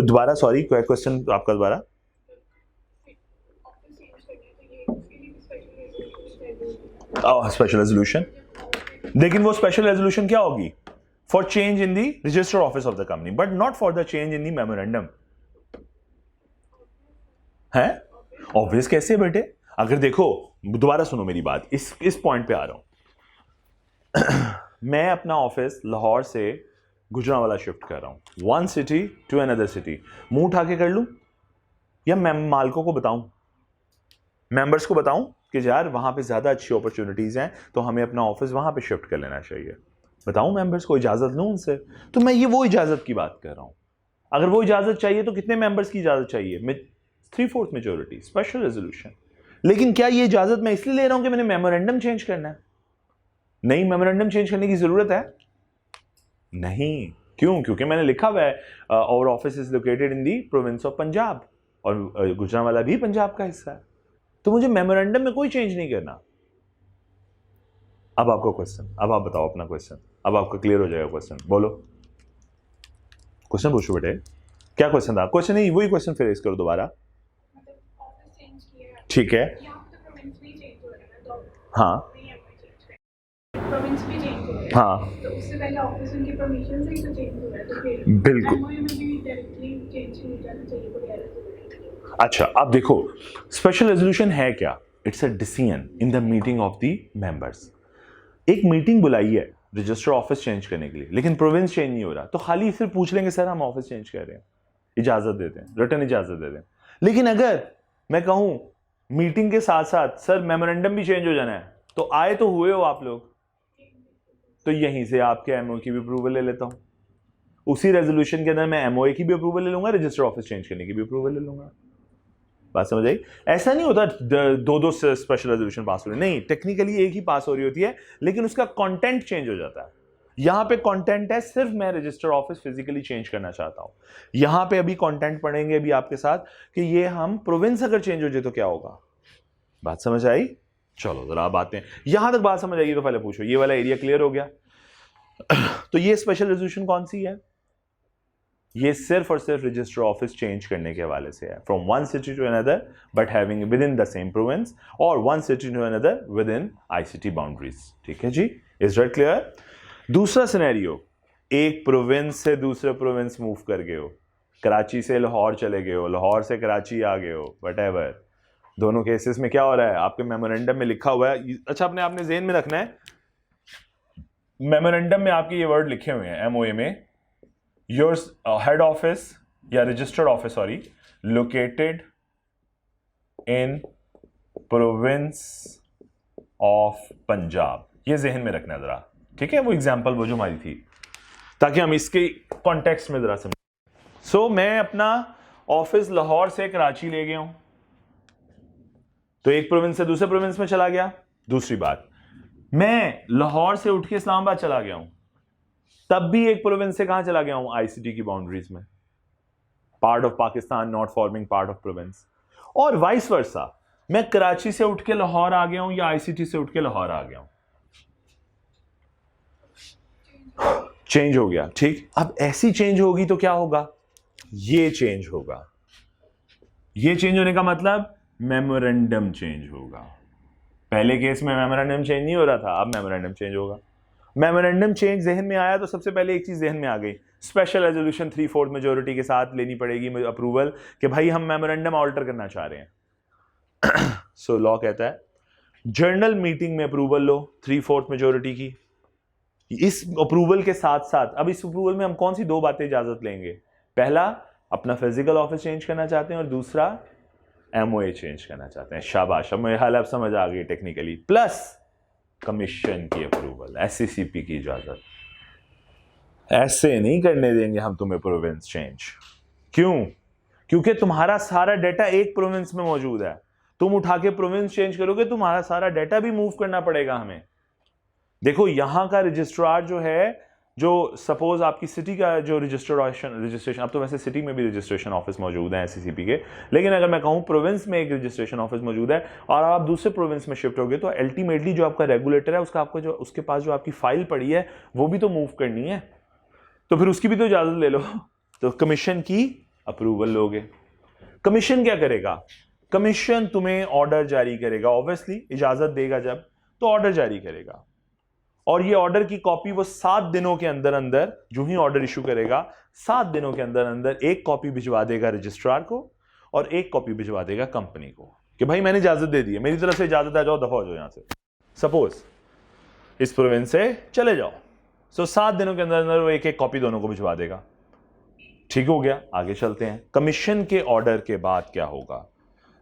दोबारा सॉरी, क्वेश्चन आपका दोबारा। स्पेशल रेजोल्यूशन, लेकिन वो स्पेशल रेजोल्यूशन क्या होगी? For change in the register office of the company, but not for the change in the memorandum. है ऑब्वियस कैसे बेटे? अगर देखो दोबारा सुनो मेरी बात, इस पॉइंट पे आ रहा हूं। मैं अपना ऑफिस लाहौर से गुजरांवाला शिफ्ट कर रहा हूं, one city to another city. मुंह उठा के कर लूं या मैं मालिकों को बताऊं, मेंबर्स को बताऊं कि यार वहां पे ज्यादा अच्छी अपॉर्चुनिटीज हैं तो हमें अपना ऑफिस वहां पे शिफ्ट कर लेना चाहिए? बताऊं मेंबर्स को, इजाजत लूं उनसे? तो मैं ये वो इजाजत की बात कर रहा हूं। अगर वो इजाजत चाहिए तो कितने मेंबर्स की इजाजत चाहिए? 3/4 मेजोरिटी, स्पेशल रेजोल्यूशन। लेकिन क्या ये इजाजत मैं इसलिए ले रहा हूं कि मैंने मेमोरेंडम चेंज करना है? नहीं, मेमोरेंडम चेंज करने की जरूरत है नहीं। क्यों? क्योंकि मैंने लिखा हुआ है our office is located in the province of Punjab, और गुजरांवाला भी पंजाब का हिस्सा है, तो मुझे मेमोरेंडम में कोई चेंज नहीं करना। अब आपका क्वेश्चन, अब आप बताओ अपना क्वेश्चन, अब आपका क्लियर हो जाएगा क्वेश्चन। बोलो क्वेश्चन पूछो बेटे, क्या क्वेश्चन था? क्वेश्चन नहीं, वही क्वेश्चन फिर करो दोबारा। ठीक है, हाँ प्रोविंस भी चेंज हो गया, हाँ तो उससे पहले ऑफिस उनकी परमिशन से ही तो चेंज हुआ है, तो फिर बिल्कुल। एमओयू में भी डायरेक्टली चेंज हो जाना चाहिए, कोई एरर। अच्छा अब देखो स्पेशल रेजोल्यूशन है क्या? It's a decision in the meeting of the members. एक मीटिंग बुलाई है रजिस्टर ऑफिस चेंज करने के लिए, लेकिन प्रोविंस चेंज नहीं हो रहा, तो खाली फिर पूछ लेंगे सर हम ऑफिस चेंज कर रहे हैं, इजाजत देते हैं, रिटर्न इजाजत देते हैं। लेकिन अगर मैं कहूं मीटिंग के साथ साथ सर मेमोरेंडम भी चेंज हो जाना है, तो आए तो हुए हो आप लोग, तो यहीं से आपके एमओ की भी अप्रूवल ले लेता हूं, उसी रेजोल्यूशन के अंदर मैं एमओए की भी अप्रूवल ले लूंगा, रजिस्टर ऑफिस चेंज करने की भी अप्रूवल ले लूंगा। बात समझ आई? ऐसा नहीं होता दो स्पेशल रेजोल्यूशन पास हो रही, नहीं, टेक्निकली एक ही पास हो रही होती है, लेकिन उसका कंटेंट चेंज हो जाता है। यहां पे कंटेंट है सिर्फ मैं रजिस्टर ऑफिस फिजिकली चेंज करना चाहता हूं। यहां पे अभी कंटेंट पढ़ेंगे अभी आपके साथ कि ये हम प्रोविंस अगर चेंज हो जाए तो क्या होगा। बात समझ आई? चलो जरा आप आते हैं, यहां तक बात समझ आई तो पहले पूछो, ये वाला एरिया क्लियर हो गया? तो ये स्पेशल रेजोल्यूशन कौन सी है? ये सिर्फ और सिर्फ रजिस्टर ऑफिस चेंज करने के हवाले से है, from one city to another but having within the same province, और one city to another within ICT boundaries. ठीक है जी, इज दैट क्लियर? दूसरा सिनेरियो, एक प्रोविंस से दूसरे प्रोविंस मूव कर गए हो, कराची से लाहौर चले गए हो, लाहौर से कराची आ गए हो, व्हाटएवर। दोनों केसेस में क्या हो रहा है? आपके मेमोरेंडम में लिखा हुआ है, अच्छा अपने आपने ज़हन में रखना है, मेमोरेंडम में आपके ये वर्ड लिखे हुए हैं एमओए में, योर हेड ऑफिस या registered office sorry located in province of Punjab, ये जहन में रखना जरा, ठीक है? वो एग्जांपल वो जो हमारी थी, ताकि हम इसके कॉन्टेक्स्ट में जरा समझें। सो मैं अपना ऑफिस लाहौर से कराची ले गया हूं, तो एक प्रोविंस से दूसरे प्रोविंस में चला गया। दूसरी बात, मैं लाहौर से उठ के इस्लामाबाद चला गया हूं, तब भी एक प्रोविंस से कहां चला गया हूं? आईसीटी की बाउंड्रीज में, part of Pakistan, not forming part of province. और वाइस वर्सा, मैं कराची से उठ के लाहौर आ गया हूं या आईसीटी से उठ के लाहौर आ गया हूं, चेंज हो गया। ठीक, अब ऐसी चेंज होगी तो क्या होगा? ये चेंज होगा। ये चेंज होने का मतलब मेमोरेंडम चेंज होगा। पहले केस में मेमोरेंडम चेंज नहीं हो रहा था, अब मेमोरेंडम चेंज होगा। मेमोरेंडम चेंज जहन में आया तो सबसे पहले एक चीज जहन में आ गई, स्पेशल रेजोल्यूशन 3/4 मेजोरिटी के साथ लेनी पड़ेगी अप्रूवल कि भाई हम मेमोरेंडम ऑल्टर करना चाह रहे हैं। सो लॉ कहता है जर्नल मीटिंग में अप्रूवल लो 3/4 मेजोरिटी की। इस अप्रूवल के साथ साथ अब इस अप्रूवल में हम कौन सी दो बातें इजाजत लेंगे? पहला, अपना फिजिकल ऑफिस चेंज करना चाहते हैं, और दूसरा एमओए चेंज करना चाहते हैं। शाबाश, अब हाल अब समझ आ गई टेक्निकली। प्लस कमीशन की अप्रूवल, एससीसीपी की इजाजत। ऐसे नहीं करने देंगे हम तुम्हें प्रोविंस चेंज। क्यों? क्योंकि तुम्हारा सारा डाटा एक प्रोविंस में मौजूद है। तुम उठा के प्रोविंस चेंज करोगे, तुम्हारा सारा डाटा भी मूव करना पड़ेगा हमें। देखो यहां का रजिस्ट्रार जो है, जो सपोज आपकी सिटी का जो रजिस्ट्रेशन, अब तो वैसे सिटी में भी रजिस्ट्रेशन ऑफिस मौजूद है एससीसीपी के, लेकिन अगर मैं कहूं प्रोविंस में एक रजिस्ट्रेशन ऑफिस मौजूद है और आप दूसरे प्रोविंस में शिफ्ट होगे, तो अल्टीमेटली जो आपका रेगुलेटर है उसका आपको जो उसके पास जो आपकी फाइल पड़ी है वो भी तो मूव करनी है, तो फिर उसकी भी तो इजाजत ले लो। तो कमीशन की अप्रूवल लोगे। कमीशन क्या करेगा? कमीशन तुम्हें ऑर्डर जारी करेगा, ऑब्वियसली इजाजत देगा जब, तो ऑर्डर जारी करेगा, और ये ऑर्डर की कॉपी वो 7 दिनों के अंदर अंदर, जो ही ऑर्डर इशू करेगा 7 दिनों के अंदर अंदर एक कॉपी भिजवा देगा रजिस्ट्रार को और एक कॉपी भिजवा देगा कंपनी को कि भाई मैंने इजाजत दे दी है, मेरी तरफ से इजाजत है, जाओ दफा हो जाओ यहां से। सपोज इस प्रोविंस से चले जाओ, सो 7 दिनों के अंदर अंदर वो एक एक कॉपी दोनों को भिजवा देगा। ठीक हो गया, आगे चलते हैं। कमीशन के ऑर्डर के बाद क्या होगा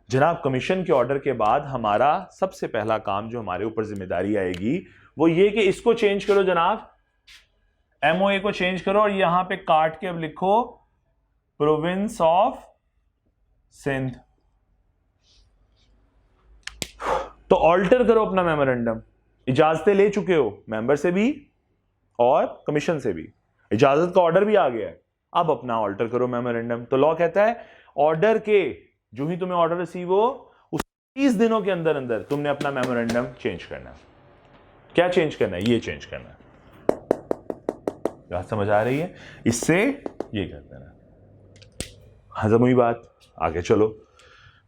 जनाब? कमीशन के ऑर्डर के बाद हमारा सबसे पहला काम जो हमारे ऊपर जिम्मेदारी आएगी वो ये कि इसको चेंज करो जनाब, एमओए को चेंज करो, और यहां पे काट के अब लिखो प्रोविंस ऑफ सिंध। तो ऑल्टर करो अपना मेमोरेंडम। इजाजतें ले चुके हो, मेंबर से भी और कमीशन से भी, इजाजत का ऑर्डर भी आ गया है, अब अपना ऑल्टर करो मेमोरेंडम। तो लॉ कहता है ऑर्डर के जो ही तुम्हें ऑर्डर रिसीव हो उस 30 दिनों के अंदर अंदर तुमने अपना मेमोरेंडम चेंज करना है। क्या चेंज करना है? ये चेंज करना है। बात समझ आ रही है? इससे ये कर देना, हजम हुई बात। आगे चलो,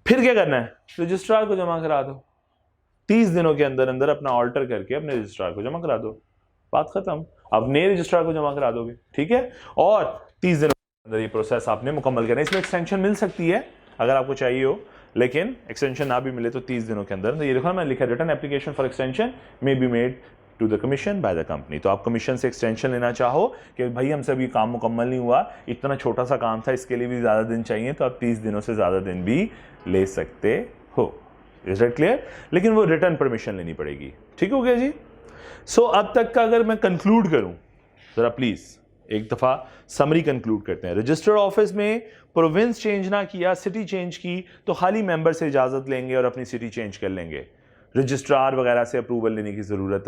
फिर क्या करना है? रजिस्ट्रार को जमा करा दो 30 दिनों के अंदर अंदर, अपना ऑल्टर करके अपने रजिस्ट्रार को जमा करा दो, बात खत्म। अब नए रजिस्ट्रार को जमा करा दोगे, ठीक है, और 30 दिनों के अंदर ये प्रोसेस आपने मुकम्मल करना है। इसमें एक्सटेंशन मिल सकती है अगर आपको चाहिए हो, लेकिन एक्सटेंशन ना भी मिले तो 30 दिनों के अंदर, तो ये देखो मैं लिखा return application for extension may be made to the commission by the company. तो आप कमीशन से एक्सटेंशन लेना चाहो कि भाई हमसे अभी काम मुकम्मल नहीं हुआ, इतना छोटा सा काम था, इसके लिए भी ज़्यादा दिन चाहिए, तो आप 30 दिनों से ज़्यादा दिन भी ले सकते हो। Is that clear? लेकिन वो रिटर्न परमिशन लेनी पड़ेगी। ठीक हो गया जी? सो अब तक का अगर मैं कंक्लूड करूं, जरा प्लीज एक दफा समरी कंक्लूड करते हैं। रजिस्टर्ड ऑफिस में प्रोविंस चेंज ना किया, सिटी चेंज की, तो खाली मेंबर से इजाजत लेंगे और अपनी सिटी चेंज कर लेंगे। रजिस्ट्रार वगैरह से अप्रूवल लेने की जरूरत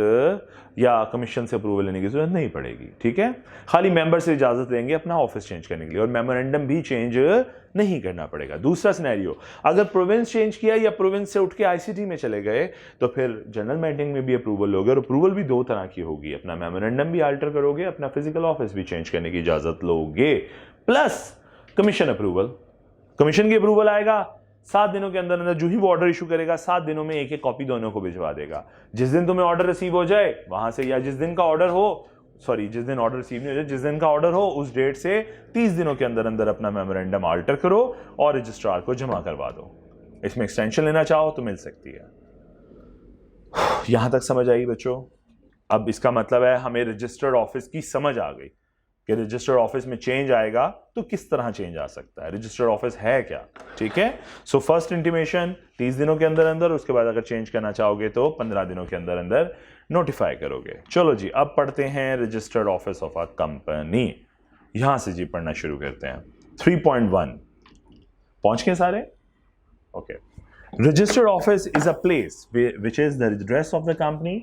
या कमीशन से अप्रूवल लेने की जरूरत नहीं पड़ेगी। ठीक है, खाली मेंबर से इजाजत लेंगे अपना ऑफिस चेंज करने के लिए, और मेमोरेंडम भी चेंज नहीं करना पड़ेगा। दूसरा सिनेरियो, अगर प्रोविंस चेंज किया या प्रोविंस से उठ के आईसीटी में चले गए, तो फिर जनरल मीटिंग में भी अप्रूवल लोगे, और अप्रूवल भी दो तरह की होगी, अपना मेमोरेंडम भी अल्टर करोगे, अपना फिजिकल ऑफिस भी चेंज करने की इजाजत लोगे, प्लस कमीशन अप्रूवल। कमीशन की अप्रूवल आएगा 7 दिनों के अंदर अंदर, जो ही वो ऑर्डर इशू करेगा 7 दिनों में एक एक कॉपी दोनों को भिजवा देगा। जिस दिन तुम्हें ऑर्डर रिसीव हो जाए वहां से, या जिस दिन का ऑर्डर हो, सॉरी जिस दिन ऑर्डर रिसीव नहीं हो जाए, जिस दिन का ऑर्डर हो उस डेट से 30 दिनों के अंदर अंदर अपना मेमोरेंडम अल्टर करो और रजिस्ट्रार को जमा करवा दो। इसमें एक्सटेंशन लेना चाहो तो मिल सकती है। यहां तक समझ आई बच्चों? अब इसका मतलब है हमें रजिस्टर्ड ऑफिस की समझ आ गई कि रजिस्टर्ड ऑफिस में चेंज आएगा तो किस तरह चेंज आ सकता है, रजिस्टर्ड ऑफिस है क्या। ठीक है, सो फर्स्ट इंटीमेशन 30 दिनों के अंदर अंदर, उसके बाद अगर चेंज करना चाहोगे तो 15 दिनों के अंदर अंदर नोटिफाई करोगे। चलो जी, अब पढ़ते हैं registered office of a company. यहां से जी पढ़ना शुरू करते हैं। 3.1 पहुंच गए सारे? Okay. Registered office is a place which is the address of the company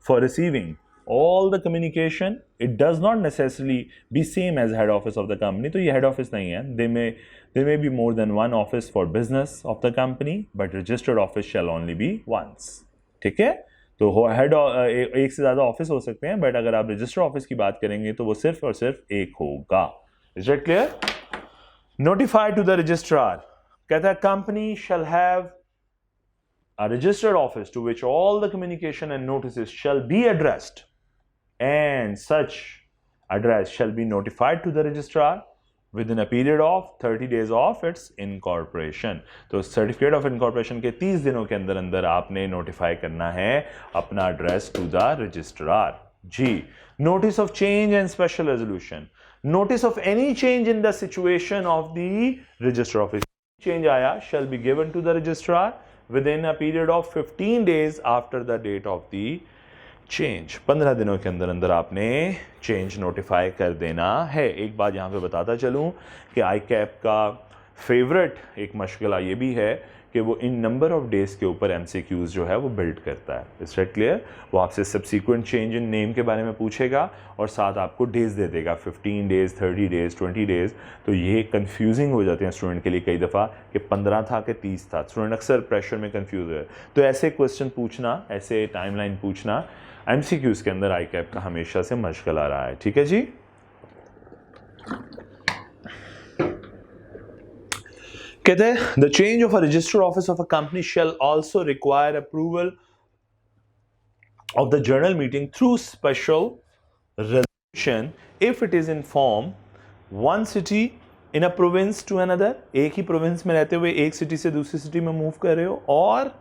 for receiving all the communication. It does not necessarily be same as head office of the company. तो ये head office नहीं है. There may be more than one office for business of the company, but registered office shall only be once. ठीक है? तो head एक से ज़्यादा ऑफिस हो सकते हैं, बट अगर आप रजिस्टर ऑफिस की बात करेंगे तो वो सिर्फ और सिर्फ एक होगा. Is it clear? Notify to the registrar, कहता है company shall have a registered office to which all the communication and notices shall be addressed, and such address shall be notified to the registrar within a period of 30 days of its incorporation. तो certificate of incorporation के 30 दिनों के अंदर अंदर आपने notify करना है अपना एड्रेस टू द रजिस्ट्रार. जी, notice of change and special resolution, notice of any change in the situation of the register office. Change आया shall be given to the registrar within a period of 15 days after the date of the change. 15 दिनों के अंदर अंदर आपने change notify कर देना है. एक बात यहाँ पे बताता चलूँ कि ICAP का फेवरेट एक मशगला ये भी है कि वो इन नंबर ऑफ डेज के ऊपर MCQs जो है वो बिल्ड करता है. Is that clear? वो आपसे सब्सिक्वेंट चेंज इन नेम के बारे में पूछेगा और साथ आपको डेज दे देगा, 15 डेज, 30 डेज, 20 डेज. तो ये कंफ्यूजिंग हो जाते हैं स्टूडेंट के लिए कई दफ़ा कि 15 था कि 30 था. स्टूडेंट अक्सर प्रेशर में कंफ्यूज है. तो ऐसे क्वेश्चन पूछना, ऐसे टाइमलाइन पूछना MCQs के अंदर ICAP का हमेशा से मशगला रहा है. ठीक है जी? कहते हैं the change of a register office of a company shall also require approval of the general meeting through special resolution if it is in form one city in a province to another. एक ही province में रहते हुए एक city से दूसरी city में move कर रहे हो, और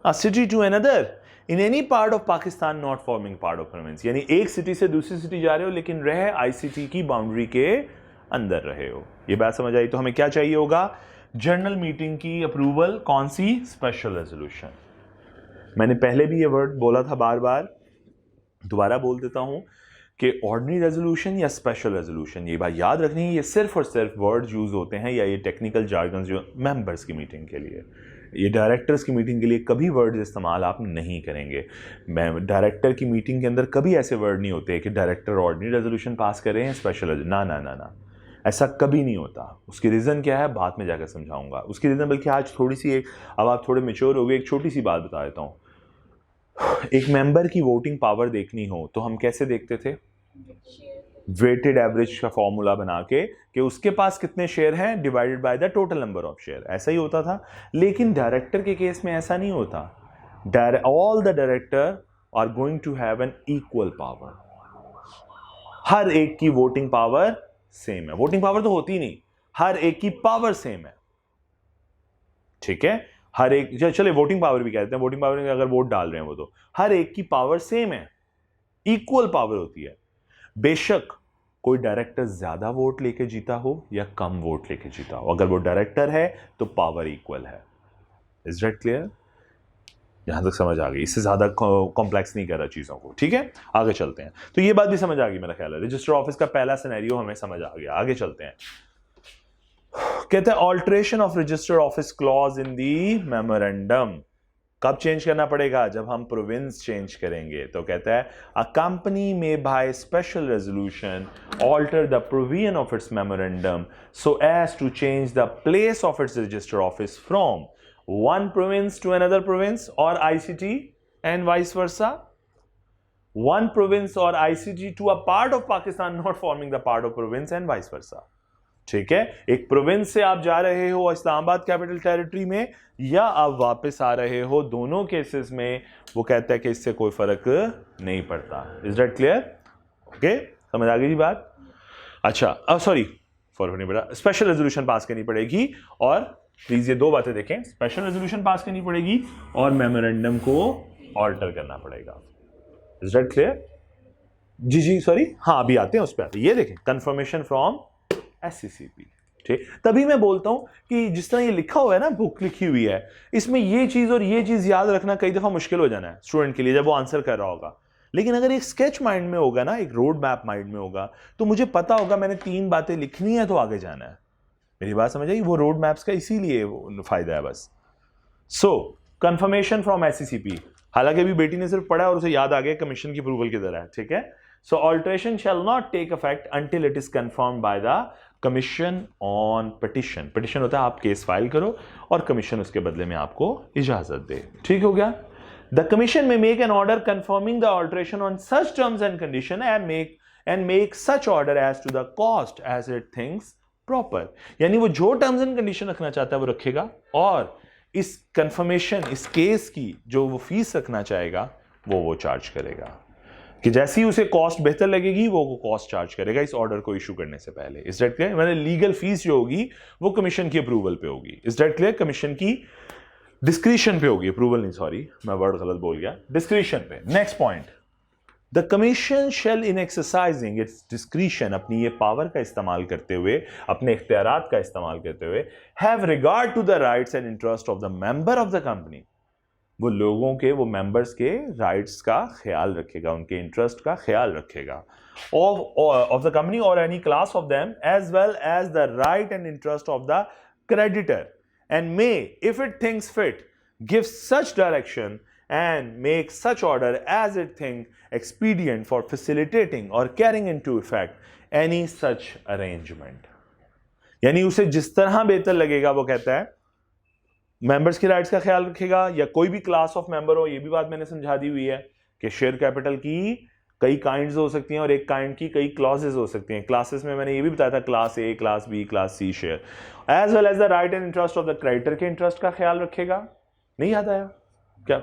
a city to another in any part of Pakistan not forming part of province. यानी एक सिटी से दूसरी सिटी जा रहे हो लेकिन रहे ICT की बाउंड्री के अंदर रहे हो. ये बात समझ आई? तो हमें क्या चाहिए होगा? जनरल मीटिंग की अप्रूवल. कौन सी? Special resolution. मैंने पहले भी ये वर्ड बोला था, बार बार दोबारा बोल देता हूं कि ऑर्डिनरी रेजोल्यूशन या स्पेशल रेजोल्यूशन, ये बात याद रखनी है, ये सिर्फ और सिर्फ वर्ड यूज होते हैं या ये टेक्निकल जार्गन जो मेंबर्स की मीटिंग के लिए. ये डायरेक्टर्स की मीटिंग के लिए कभी वर्ड इस्तेमाल आप नहीं करेंगे. डायरेक्टर की मीटिंग के अंदर कभी ऐसे वर्ड नहीं होते कि डायरेक्टर ऑर्डिनरी रेजोल्यूशन पास कर रहे हैं, स्पेशल ना ना ना ना, ऐसा कभी नहीं होता. उसकी रीज़न क्या है बाद में जाकर समझाऊंगा. उसकी रीज़न बल्कि आज थोड़ी सी एक, अब आप थोड़े मेच्योर हो गए, एक छोटी सी बात बता देता हूँ. एक मेंबर की वोटिंग पावर देखनी हो तो हम कैसे देखते थे? वेटेड एवरेज का फॉर्मूला बना के कि उसके पास कितने शेयर हैं divided by the total number of share. ऐसा ही होता था. लेकिन डायरेक्टर के केस में ऐसा नहीं होता. All the director are going to have an equal power. हर एक की वोटिंग पावर सेम है. वोटिंग पावर तो होती नहीं, हर एक की पावर सेम है. ठीक है? हर एक, चले वोटिंग पावर भी कहते हैं, वोटिंग पावर अगर वोट डाल रहे हैं वो, तो हर एक की पावर सेम है, इक्वल पावर होती है. बेशक कोई डायरेक्टर ज्यादा वोट लेके जीता हो या कम वोट लेके जीता हो, अगर वो डायरेक्टर है तो पावर इक्वल है. Is that clear? यहां तक समझ आ गई? इससे ज्यादा कॉम्प्लेक्स नहीं कर रहा चीजों को. ठीक है, आगे चलते हैं. तो ये बात भी समझ आ गई मेरा ख्याल है. रजिस्टर ऑफिस का पहला सिनेरियो हमें समझ आ गया. आगे चलते हैं. कहते हैं alteration of register office clause in the memorandum. कब चेंज करना पड़ेगा? जब हम प्रोविंस चेंज करेंगे. तो कहता है a company may by special resolution alter the provision of its memorandum so as to change the place of its register office from one province to another province or ICT and vice versa. One province or ICT to a part of Pakistan not forming the part of province and vice versa. ठीक है? एक province से आप जा रहे हो Islamabad capital territory में, या आप वापस आ रहे हो, दोनों केसेस में वो कहता है कि इससे कोई फर्क नहीं पड़ता. Is that clear? ओके, समझ आ गई जी बात? अच्छा, सॉरी, फर्क नहीं पड़ा. स्पेशल रेजोल्यूशन पास करनी पड़ेगी, और प्लीज ये दो बातें देखें, स्पेशल रेजोल्यूशन पास करनी पड़ेगी और मेमोरेंडम को ऑल्टर करना पड़ेगा. Is that clear? जी जी, सॉरी, हाँ अभी आते हैं उस पर. ये देखें, कंफर्मेशन फ्रॉम SCCP. ठीक, तभी मैं बोलता हूं कि जिस तरह ये लिखा हुआ है ना, बुक लिखी हुई है, इसमें ये चीज और ये चीज याद रखना कई दफा मुश्किल हो जाना है स्टूडेंट के लिए जब वो आंसर कर रहा होगा. लेकिन अगर एक स्केच माइंड में होगा ना, एक रोड मैप माइंड में होगा, तो मुझे पता होगा मैंने 3 बातें लिखनी है तो आगे जाना है. मेरी बात समझ आई? वो रोड मैप्स का इसीलिए फायदा है बस. सो कंफर्मेशन फ्रॉम SCCP, हालांकि अभी बेटी ने सिर्फ पढ़ा और उसे याद आ गया कमीशन की अप्रूवल की तरह है, ठीक है। So alteration shall not take effect until it is confirmed by the commission on petition. Petition होता है आप केस फाइल करो और कमीशन उसके बदले में आपको इजाजत दे, ठीक हो गया। The commission may make an order confirming the alteration on such terms and condition and make such order as to the cost as it thinks proper. यानी वो जो टर्म्स एंड कंडीशन रखना चाहता है वो रखेगा, और इस कंफर्मेशन, इस केस की जो वो फीस रखना चाहेगा वो चार्ज करेगा, कि जैसी उसे कॉस्ट बेहतर लगेगी वो कॉस्ट चार्ज करेगा इस ऑर्डर को इशू करने से पहले। Is that clear? मतलब लीगल फीस जो होगी वो कमीशन की अप्रूवल पे होगी। Is that clear? कमीशन की डिस्क्रिशन पे होगी, अप्रूवल नहीं, सॉरी मैं वर्ड गलत बोल गया, डिस्क्रिशन पे। Next point, the commission shall in exercising its discretion, अपनी ये पावर का इस्तेमाल करते हुए, अपने इख्तियारात का इस्तेमाल करते हुए, have regard to the rights and interest of the member of the company, वो लोगों के, वो मेंबर्स के राइट्स का ख्याल रखेगा, उनके इंटरेस्ट का ख्याल रखेगा, ऑफ द कंपनी और any class of them, as well as the right and interest of the creditor, and may, if it thinks fit, give such direction and make such order as it think expedient for facilitating or carrying into effect any such arrangement। यानी उसे जिस तरह बेहतर लगेगा वो कहता है members के राइट्स का ख्याल रखेगा, या कोई भी क्लास ऑफ मेंबर हो, ये भी बात मैंने समझा दी हुई है कि शेयर कैपिटल की कई काइंड्स हो सकती हैं और एक काइंड की कई क्लॉजेस हो सकती हैं। क्लासेस में मैंने ये भी बताया था, class A, class B, class C share, as well as the right and interest of the creditor, के इंटरेस्ट का ख्याल रखेगा। नहीं याद आया क्या?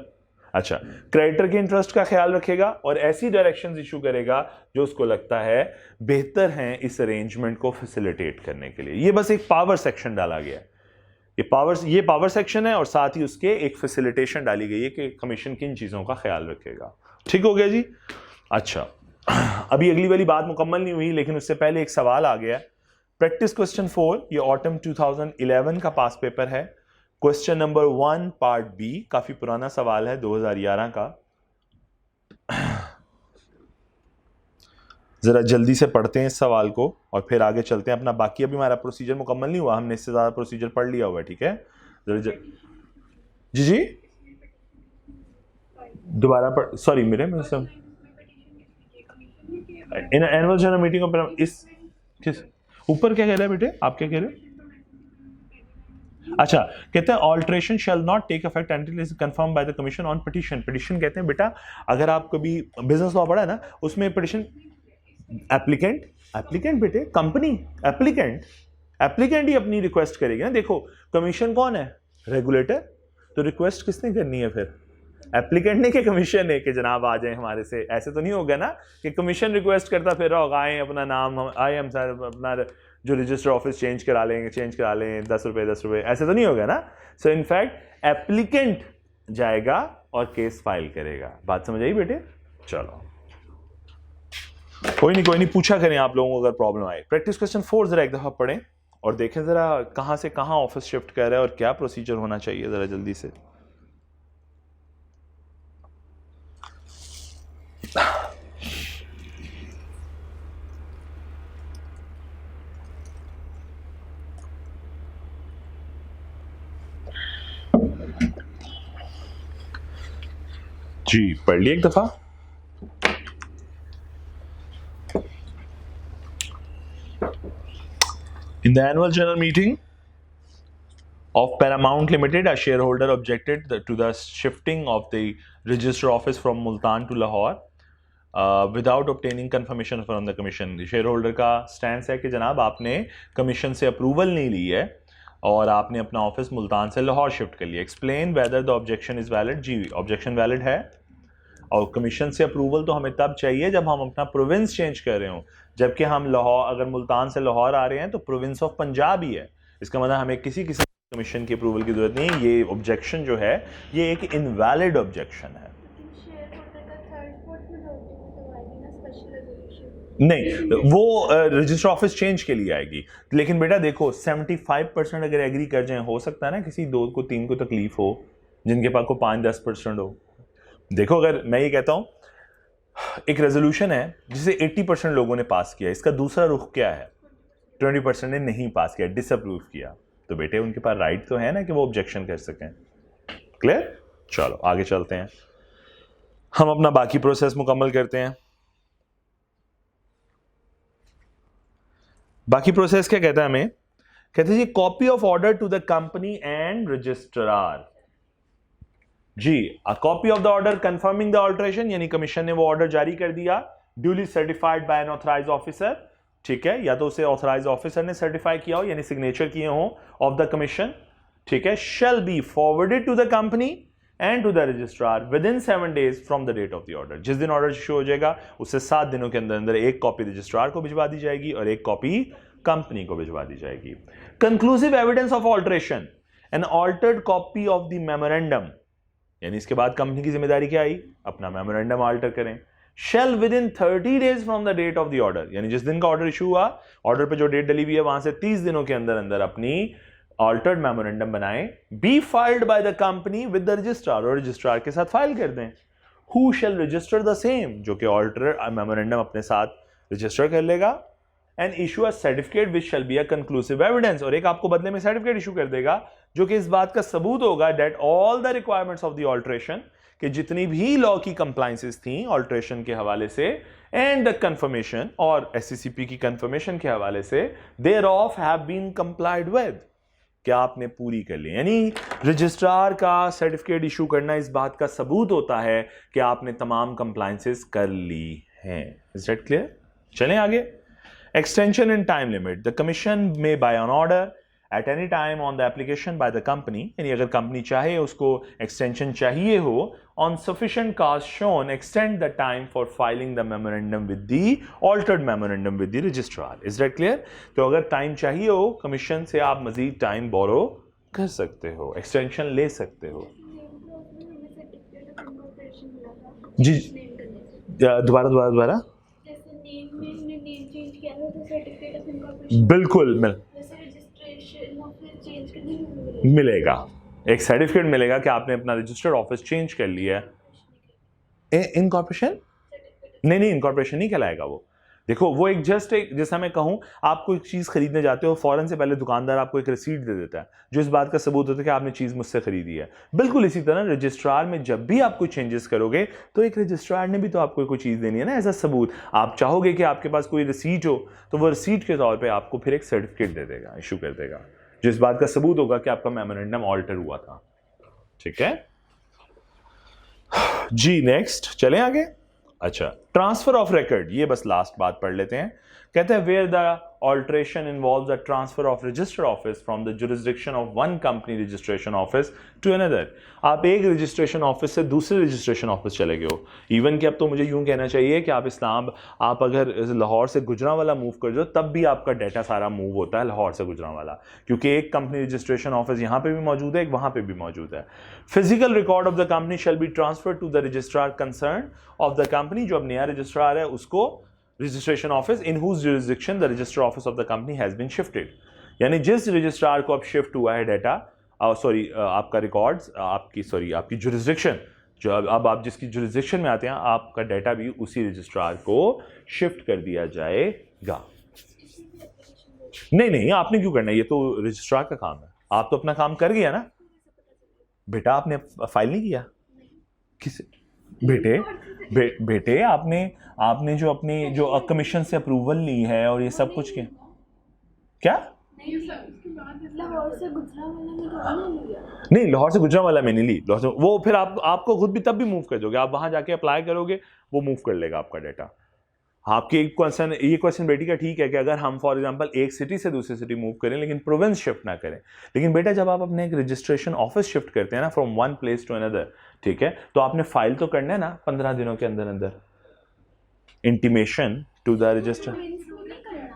अच्छा, क्रेडिटर के इंटरेस्ट का ख्याल रखेगा और ऐसी डायरेक्शंस इशू करेगा जो उसको लगता है बेहतर हैं इस अरेंजमेंट को फैसिलिटेट करने के लिए। ये बस एक पावर सेक्शन डाला गया है, ये पावर सेक्शन है और साथ ही उसके एक फैसिलिटेशन डाली गई है कि कमीशन किन चीजों का ख्याल रखेगा। ठीक हो गया जी। अच्छा, अभी अगली वाली बात मुकम्मल नहीं हुई, लेकिन उससे पहले एक सवाल आ गया। प्रैक्टिस क्वेश्चन 4, ये ऑटम 2011 का पास पेपर है। क्वेश्चन नंबर 1 पार्ट बी, काफी पुराना सवाल है, 2011 का। जरा जल्दी से पढ़ते हैं इस सवाल को और फिर आगे चलते हैं अपना। बाकी अभी हमारा प्रोसीजर मुकम्मल नहीं हुआ, हमने इससे ज्यादा प्रोसीजर पढ़ लिया हुआ है, ठीक है। जी दोबारा पढ़, सॉरी मेरे में सब in annual general meeting of इस किस ऊपर क्या कह रहे हैं बेटे, आप क्या कह रहे हैं? अच्छा, कहते हैं alteration shall not take effect until is confirm by the commission on petition. Petition कहते हैं बेटा, अगर आप कभी बिजनेस लॉ पढ़ा है ना, उसमें पिटीशन एप्लीकेंट बेटे, कंपनी एप्लीकेंट ही अपनी रिक्वेस्ट करेगी ना। देखो कमीशन कौन है? रेगुलेटर। तो रिक्वेस्ट किसने करनी है फिर? एप्लीकेंट ने कि कमीशन है कि जनाब आ जाए हमारे से? ऐसे तो नहीं होगा ना कि कमीशन रिक्वेस्ट करता फिर होगा, आए अपना नाम, आए हम सर अपना जो रजिस्टर ऑफिस चेंज करा लें 10 रुपये, ऐसे तो नहीं होगा ना। सो इनफैक्ट एप्लीकेंट जाएगा और केस फाइल करेगा। बात समझ आई बेटे? चलो कोई नहीं, पूछा करें आप लोगों को अगर प्रॉब्लम आए। प्रैक्टिस क्वेश्चन 4 जरा एक दफा पढ़ें और देखें जरा कहां से कहां ऑफिस शिफ्ट कर रहा है और क्या प्रोसीजर होना चाहिए, जरा जल्दी से। जी पढ़ लिया एक दफा। In the annual general meeting of Paramount Limited, a shareholder objected to the shifting of the register office from Multan to Lahore without obtaining confirmation from the commission. Shareholder का stance है कि जनाब आपने कमीशन से approval नहीं ली है और आपने अपना ऑफिस मुल्तान से लाहौर शिफ्ट कर लिया। Explain whether the objection is valid. जी ऑब्जेक्शन वैलिड है, और कमीशन से अप्रूवल तो हमें तब चाहिए जब हम अपना प्रोविंस चेंज कर रहे हो, जबकि हम लाहौर, अगर मुल्तान से लाहौर आ रहे हैं तो प्रोविंस ऑफ पंजाब ही है। इसका मतलब हमें किसी कमीशन की अप्रूवल की जरूरत नहीं है। ये ऑब्जेक्शन जो है ये एक इनवैलिड ऑब्जेक्शन है। नहीं, वो रजिस्टर ऑफिस चेंज के लिए आएगी। लेकिन बेटा देखो 75% अगर एग्री कर जाए, हो सकता है ना किसी 2 को 3 को तकलीफ हो, जिनके पास को 5-10% हो। देखो अगर मैं ये कहता हूं एक रेजोल्यूशन है जिसे 80% लोगों ने पास किया, इसका दूसरा रुख क्या है? 20% ने नहीं पास किया, डिसअप्रूव किया, तो बेटे उनके पास राइट तो है ना कि वो ऑब्जेक्शन कर सकें। क्लियर? चलो आगे चलते हैं। हम अपना बाकी प्रोसेस मुकम्मल करते हैं। बाकी प्रोसेस क्या कहता है हमें? कहते हैं जी copy of order to the company and registrar. जी, a copy of the order confirming the alteration, यानी कमीशन ने वो ऑर्डर जारी कर दिया, duly certified by an authorized officer, ठीक है, या तो उसे ऑथराइज्ड ऑफिसर ने सर्टिफाई किया हो यानी सिग्नेचर किए हो ऑफ द कमीशन, ठीक है, shall be forwarded to the company and to the registrar within 7 days from the date of the order. जिस दिन ऑर्डर इशू हो जाएगा उससे 7 दिनों के अंदर अंदर एक कॉपी रजिस्ट्रार को भिजवा दी जाएगी और एक कॉपी कंपनी को भिजवा दी जाएगी। Conclusive evidence of alteration, an altered copy of the memorandum, यानी इसके बाद कंपनी की जिम्मेदारी क्या आई? अपना मेमोरेंडम ऑल्टर करें। Shall within 30 days from the date of the order, यानी जिस दिन का ऑर्डर इशू हुआ, ऑर्डर पे जो डेट डली हुई है वहां से 30 दिनों के अंदर अंदर अपनी ऑल्टर्ड मेमोरेंडम बनाएं, be filed by the company with the registrar, और रजिस्ट्रार के साथ फाइल कर दें। Who shall register the same, जो कि ऑल्टर्ड मेमोरेंडम अपने साथ रजिस्टर कर लेगा, and issue a certificate which shall be a conclusive evidence, और एक आपको बदले में सर्टिफिकेट इशू कर देगा जो कि इस बात का सबूत होगा that all the requirements of the alteration, कि जितनी भी लॉ की कंप्लायंसेस थी ऑल्टरेशन के हवाले से एंड द कंफर्मेशन और एससीसीपी की कंफर्मेशन के हवाले से, thereof have been complied with, क्या आपने पूरी कर ली। यानी रजिस्ट्रार का सर्टिफिकेट इशू करना इस बात का सबूत होता है कि आपने तमाम कंप्लायंसेस कर ली हैं। Is that clear? चलें आगे। Extension in time limit, the commission may by on order at any time on the application by the company, यानी अगर कंपनी चाहे उसको एक्सटेंशन चाहिए हो, on sufficient cause shown extend the time for filing the memorandum with the altered memorandum with the registrar. Is that clear? तो अगर time चाहिए हो कमीशन से, आप मजीद टाइम बोरो कर सकते हो, एक्सटेंशन ले सकते हो। जी, दोबारा बिल्कुल मिलेगा, एक सर्टिफिकेट मिलेगा कि आपने अपना रजिस्टर्ड ऑफिस चेंज कर लिया है। इनकॉर्पोरेशन नहीं, इनकॉर्पोरेशन नहीं कहलाएगा वो। देखो वो एक जस्ट एक, जैसा मैं कहूं, आप कोई चीज खरीदने जाते हो, फौरन से पहले दुकानदार आपको एक रसीद दे देता है जो इस बात का सबूत होता है कि आपने चीज मुझसे खरीदी है। बिल्कुल इसी तरह रजिस्ट्रार में जब भी आप कोई चेंजेस करोगे तो एक रजिस्ट्रार ने भी तो आपको कोई चीज देनी है ना, एज अ सबूत। आप चाहोगे कि आपके पास कोई रसीद हो, तो वो रसीद के तौर पर आपको फिर एक सर्टिफिकेट दे देगा, इशू कर देगा, जो इस बात का सबूत होगा कि आपका मेमोरेंडम ऑल्टर हुआ था। ठीक है जी, नेक्स्ट चलें आगे। अच्छा, ट्रांसफर ऑफ रिकॉर्ड, ये बस लास्ट बात पढ़ लेते हैं। कहते हैं where the alteration involves the transfer of register office from the jurisdiction of one company registration office to another. आप एक रजिस्ट्रेशन ऑफिस से दूसरे रजिस्ट्रेशन ऑफिस चले गए हो, इवन कि अब तो मुझे यूं कहना चाहिए कि आप अगर लाहौर से गुजरांवाला मूव कर दो तब भी आपका डाटा सारा मूव होता है लाहौर से गुजरांवाला, क्योंकि एक कंपनी रजिस्ट्रेशन ऑफिस यहाँ पे भी मौजूद है, एक वहाँ पे भी मौजूद है। Physical record of the company shall be transfer to the registrar concern of the company, जो अब नया रजिस्ट्रार है उसको registration office in whose jurisdiction the register office of the company has been shifted, यानी जिस रजिस्ट्रार को अब shift हुआ है डाटा, आपका रिकॉर्ड्स, आपकी जुरिस्डिक्शन, जो अब आप जिसकी जुरिस्डिक्शन में आते हैं, आपका डाटा भी उसी रजिस्ट्रार को शिफ्ट कर दिया जाएगा। नहीं, आपने क्यों करना है, ये तो रजिस्ट्रार का काम है। आप तो अपना काम कर गया ना बेटा, आपने फाइल नहीं किया किसे बेटे आपने जो अपनी जो कमीशन से अप्रूवल ली है और ये सब कुछ क्या लाहौर से गुजरांवाला में तो लिया। नहीं, लाहौर से गुजरांवाला में नहीं ली, वो फिर आपको खुद भी तब भी मूव कर दोगे, आप वहां जाके अप्लाई करोगे, वो मूव कर लेगा आपका डाटा। आपके ये क्वेश्चन बेटी का ठीक है कि अगर हम फॉर एग्जांपल एक सिटी से दूसरी सिटी मूव करें लेकिन प्रोविंस शिफ्ट ना करें, लेकिन बेटा जब आप अपने एक रजिस्ट्रेशन ऑफिस शिफ्ट करते हैं ना from one place to another, ठीक है, तो आपने फाइल तो करना है ना 15 दिनों के अंदर अंदर, इंटीमेशन टू द रजिस्टर।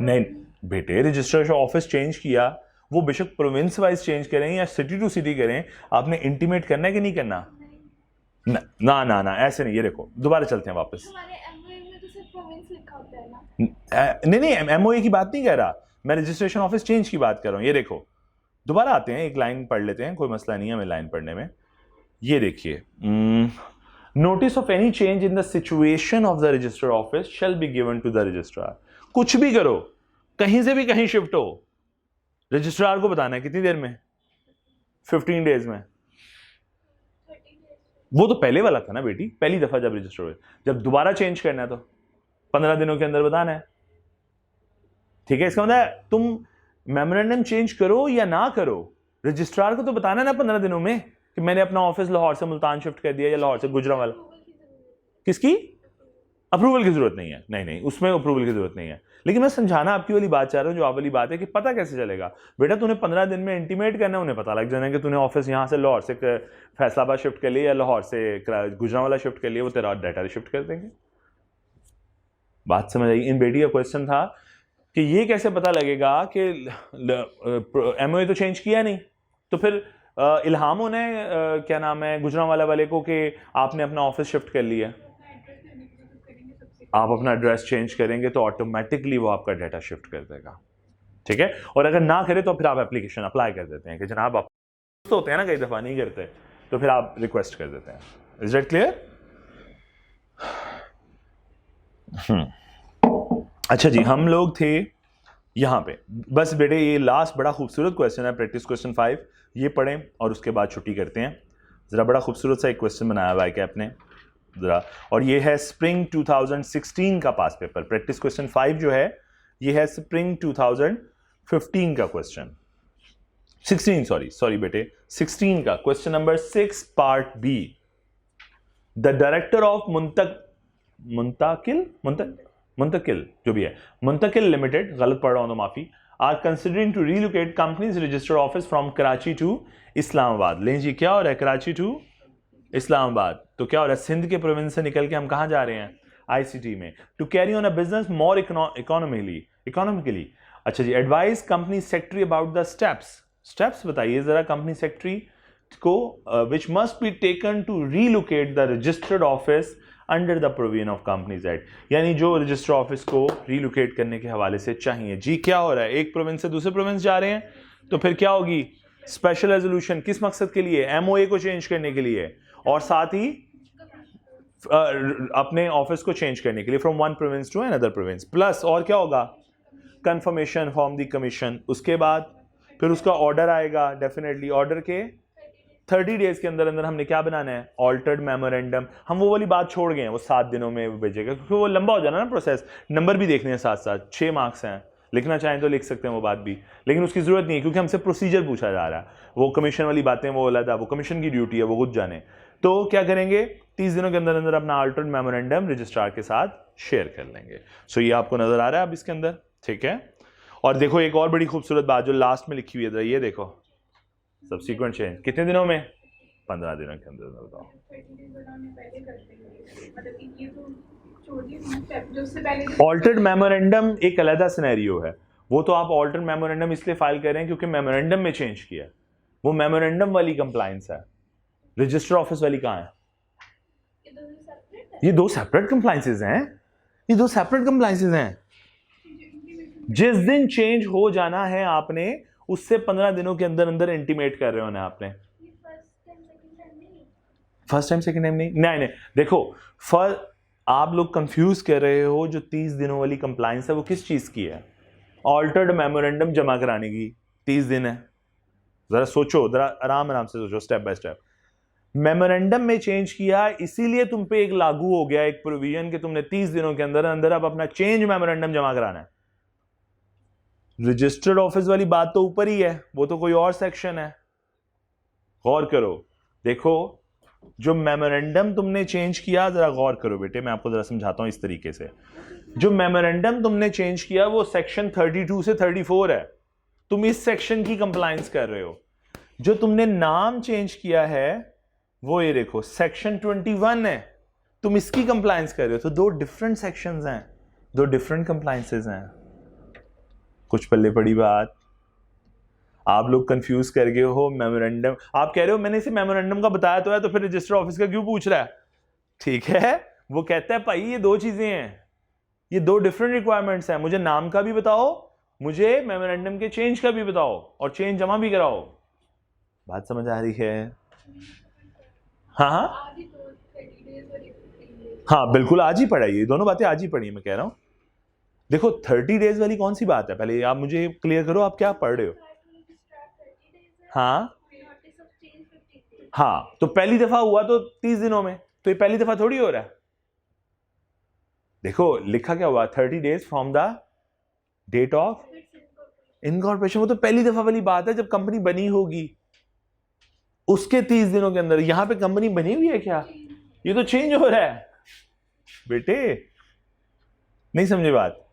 नहीं बेटे, रजिस्ट्रेशन ऑफिस चेंज किया, वो बेशक प्रोविंस वाइज चेंज करें या सिटी टू सिटी करें, आपने इंटीमेट करना है कि नहीं करना? ना ऐसे नहीं। ये देखो दोबारा चलते हैं वापस। नहीं, एमओए की बात नहीं कह रहा मैं, रजिस्ट्रेशन ऑफिस चेंज की बात कर रहा हूं। ये देखो दोबारा आते हैं, एक लाइन पढ़ लेते हैं, कोई मसला नहीं है हमें लाइन पढ़ने में। ये देखिए, notice of any change in the situation of the register office shall be given to the registrar. कुछ भी करो, कहीं से भी कहीं शिफ्ट हो, रजिस्ट्रार को बताना है कितनी देर में? 15 डेज में। वो तो पहले वाला था ना बेटी, पहली दफा जब रजिस्टर हुए। जब दोबारा चेंज करना है तो 15 दिनों के अंदर बताना है। ठीक है, इसका मतलब है तुम मेमोरेंडम चेंज करो या ना करो, रजिस्ट्रार को तो बताना है ना 15 दिनों में कि मैंने अपना ऑफिस लाहौर से मुल्तान शिफ्ट कर दिया या लाहौर से गुजरांवाला। किसकी अप्रूवल की जरूरत नहीं है, नहीं नहीं उसमें अप्रूवल की जरूरत नहीं है। लेकिन मैं समझाना आपकी वाली बात चाह रहा हूँ, जो आप वाली बात है कि पता कैसे चलेगा बेटा, तूने 15 दिन में इंटीमेट करना है, उन्हें पता लग जाना है कि तूने ऑफिस यहाँ से लाहौर से फैसलाबाद शिफ्ट कर लिया या लाहौर से गुजरांवाला शिफ्ट कर लिया, वो तेरा डाटा शिफ्ट कर देंगे। बात समझ आई? इन बेटी का क्वेश्चन था कि ये कैसे पता लगेगा कि एमओए तो चेंज किया नहीं, तो फिर इल्हाम होना है क्या नाम है गुजरांवाला वाले को कि आपने अपना ऑफिस शिफ्ट कर लिया। आप अपना एड्रेस चेंज करेंगे तो ऑटोमेटिकली वो आपका डाटा शिफ्ट कर देगा। ठीक है, और अगर ना करे तो फिर आप एप्लीकेशन अप्लाई कर देते हैं कि जनाब आप तो होते हैं ना, कई दफा नहीं करते, तो फिर आप रिक्वेस्ट कर देते हैं। Is that clear? अच्छा जी, हम लोग थे यहां पे। बस बेटे ये लास्ट बड़ा खूबसूरत क्वेश्चन है, प्रैक्टिस क्वेश्चन 5, ये पढ़ें और उसके बाद छुट्टी करते हैं। जरा बड़ा खूबसूरत सा एक क्वेश्चन बनाया हुआ है कैप ने जरा, और ये है स्प्रिंग 2016 का पास पेपर। प्रैक्टिस क्वेश्चन 5 जो है ये है स्प्रिंग 2015 का क्वेश्चन, 16 सॉरी बेटे 16 का question number 6 part B. The director of मुंतकिल जो भी है, मुंतकिल लिमिटेड, गलत पढ़ रहा हूं तो माफी, are considering to relocate companies registered office from Karachi to Islamabad. लें जी, क्या हो रहा है कराची टू इस्लामाबाद, तो क्या हो रहा है सिंध के प्रोविंस से निकल के हम कहां जा रहे हैं आईसीटी में, to carry on a business more economically. अच्छा जी, advice company secretary about the steps बताइए जरा कंपनी सेक्रेटरी को which must be taken to relocate the registered office under the provision of companies act, यानी जो register office को relocate करने के हवाले से चाहिए। जी क्या हो रहा है, एक प्रोविंस से दूसरे प्रोविंस जा रहे हैं, तो फिर क्या होगी स्पेशल रेजोल्यूशन, किस मकसद के लिए, एमओए को चेंज करने के लिए, और साथ ही अपने ऑफिस को चेंज करने के लिए from one province to another province, plus और क्या होगा कंफर्मेशन फ्रॉम द कमीशन। उसके बाद फिर उसका ऑर्डर आएगा, डेफिनेटली ऑर्डर के 30 डेज के अंदर अंदर हमने क्या बनाना है, ऑल्टर्ड मेमोरेंडम। हम वो वाली बात छोड़ गए हैं, वो 7 दिनों में भेजेगा क्योंकि वो लंबा हो जाना ना प्रोसेस, नंबर भी देखने हैं साथ साथ, 6 मार्क्स हैं, लिखना चाहें तो लिख सकते हैं वो बात भी, लेकिन उसकी जरूरत नहीं है क्योंकि हमसे प्रोसीजर पूछा जा रहा है। वो कमीशन वाली बातें वो अलग है, वो कमीशन की ड्यूटी है, वो खुद जाने। तो क्या करेंगे, 30 दिनों के अंदर अंदर अपना ऑल्टर्ड मेमोरेंडम रजिस्ट्रार के साथ शेयर कर लेंगे। सो ये आपको नजर आ रहा है अब इसके अंदर, ठीक है। और देखो एक और बड़ी खूबसूरत बात जो लास्ट में लिखी हुई है, ये देखो सब्सिक्वेंट चेंज कितने दिनों में, 15 दिनों के अंदर। बताओ ऑल्टर्ड मेमोरेंडम एक अलग सिनेरियो है, वो तो आप ऑल्टर्ड मेमोरेंडम इसलिए फाइल कर रहे हैं क्योंकि मेमोरेंडम में चेंज किया, वो मेमोरेंडम वाली कंप्लायंस है, रजिस्टर ऑफिस वाली कहां है, ये दो सेपरेट कंप्लायंसेस हैं, ये दो सेपरेट कंप्लायंसेस हैं। जिस दिन चेंज हो जाना है आपने उससे 15 दिनों के अंदर अंदर इंटीमेट कर रहे होना आपने। फर्स्ट टाइम सेकंड टाइम नहीं, देखो आप लोग कंफ्यूज कर रहे हो, जो 30 दिनों वाली कंप्लायंस है वो किस चीज की है, ऑल्टर्ड मेमोरेंडम जमा कराने की 30 दिन है। जरा सोचो, जरा आराम से सोचो, स्टेप बाय स्टेप। मेमोरेंडम में चेंज किया इसीलिए तुम पे एक लागू हो गया एक प्रोविजन कि तुमने 30 दिनों के अंदर अंदर अब अपना चेंज मेमोरेंडम जमा कराना है। रजिस्टर्ड ऑफिस वाली बात तो ऊपर ही है, वो तो कोई और सेक्शन है। गौर करो, देखो जो मेमोरेंडम तुमने चेंज किया, जरा गौर करो बेटे, मैं आपको जरा समझाता हूं इस तरीके से। जो मेमोरेंडम तुमने चेंज किया वो सेक्शन 32 से 34 है, तुम इस सेक्शन की कंप्लायंस कर रहे हो। जो तुमने नाम चेंज किया है वो ये देखो सेक्शन 21 है, तुम इसकी कंप्लायंस कर रहे हो। तो दो डिफरेंट सेक्शंस हैं, दो डिफरेंट कंप्लायंसेस हैं। कुछ पल्ले पड़ी बात, आप लोग कंफ्यूज कर गए हो। मेमोरेंडम आप कह रहे हो मैंने इसे मेमोरेंडम का बताया तो है, तो फिर रजिस्टर ऑफिस का क्यों पूछ रहा है? ठीक है, वो कहता है भाई ये दो चीजें हैं, ये दो डिफरेंट रिक्वायरमेंट्स हैं, मुझे नाम का भी बताओ, मुझे मेमोरेंडम के चेंज का भी बताओ, और चेंज जमा भी कराओ। बात समझ आ रही है? हाँ बिल्कुल आज ही पढ़ाई, ये दोनों बातें आज ही पढ़ी, मैं कह रहा हूं। देखो 30 डेज वाली कौन सी बात है, पहले आप मुझे क्लियर करो, आप क्या पढ़ रहे हो? हाँ हाँ, तो पहली दफा हुआ तो 30 दिनों में, तो ये पहली दफा थोड़ी हो रहा है। देखो लिखा क्या हुआ, 30 days from the date of incorporation. वो तो पहली दफा वाली बात है, जब कंपनी बनी होगी उसके 30 दिनों के अंदर। यहां पे कंपनी बनी हुई है क्या? ये तो चेंज हो रहा है बेटे, नहीं समझे बात?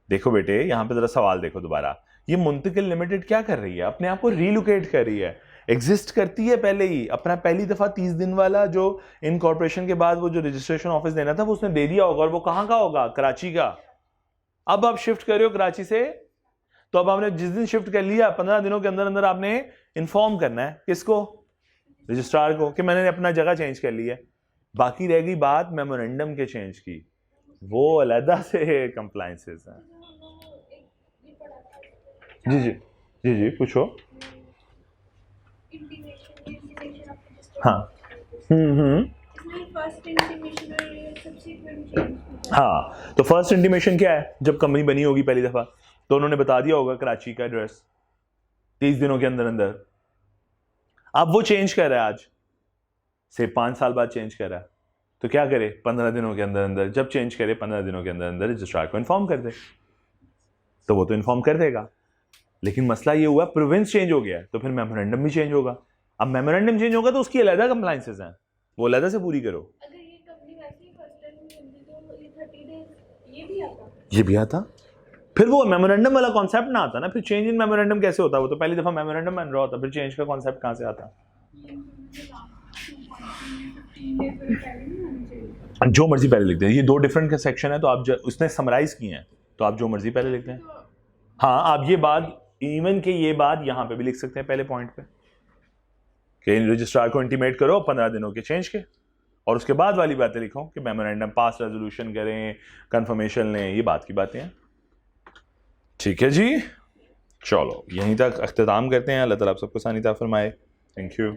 देखो बेटे, यहां पे जरा सवाल देखो दोबारा। ये मुंतकिल लिमिटेड क्या कर रही है? अपने आप को रीलोकेट कर रही है। एग्जिस्ट करती है पहले ही, अपना पहली दफा 30 दिन वाला जो इनकॉर्पोरेशन के बाद वो जो रजिस्ट्रेशन ऑफिस देना था वो उसने दे दिया होगा, और वो कहां का होगा? कराची का। अब आप शिफ्ट कर रहे हो कराची से, तो अब आपने जिस दिन शिफ्ट कर लिया 15 दिनों के अंदर अंदर आपने इन्फॉर्म करना है किसको? रजिस्ट्रार को, कि मैंने अपना जगह चेंज कर ली है। बाकी रह गई बात मेमोरेंडम के चेंज की, वो अलहदा से कंप्लायंसेस हैं। जी जी जी जी पूछो। हाँ हाँ, तो फर्स्ट इंटीमेशन क्या है? जब कंपनी बनी होगी पहली दफा तो उन्होंने बता दिया होगा कराची का एड्रेस 30 दिनों के अंदर अंदर। अब वो चेंज कर रहा है, आज से 5 साल बाद चेंज कर रहा है, तो क्या करे? 15 दिनों के अंदर अंदर, जब चेंज करे 15 दिनों के अंदर अंदर रजिस्ट्रार को इन्फॉर्म कर दे, तो वो तो इन्फॉर्म कर देगा। लेकिन मसला ये हुआ प्रोविंस चेंज हो गया, तो फिर मेमोरेंडम भी चेंज होगा। अब मेमोरेंडम चेंज होगा तो उसकी अलग कंप्लायंसेस हैं, वो अलग से पूरी करो। अगर ये कंपनी वैसे ही फर्स्ट टाइम में बनती तो ये 30 डेज ये भी आता, फिर वो मेमोरेंडम वाला कॉन्सेप्ट ना आता ना, फिर चेंज इन मेमोरेंडम कैसे होता? वो तो पहली दफा मेमोरेंडम बन रहा होता, फिर चेंज का कॉन्सेप्ट कहां से आता? जो मर्जी पहले लिख दें, ये 2 डिफरेंट सेक्शन है, तो आप उसने समराइज किए हैं, तो आप जो मर्जी पहले लिख दें। हाँ, आप ये बात इवन के ये बात यहां पे भी लिख सकते हैं पहले पॉइंट पे, कि रजिस्ट्रार को इंटीमेट करो 15 दिनों के चेंज के, और उसके बाद वाली बातें लिखो कि मेमोरेंडम पास, रेजोल्यूशन करें, कंफर्मेशन लें, ये बात की बातें हैं। ठीक है जी, चलो यहीं तक अख्तिताम करते हैं। अल्लाह ताला आप सबको आसानी अता फरमाए। Thank you.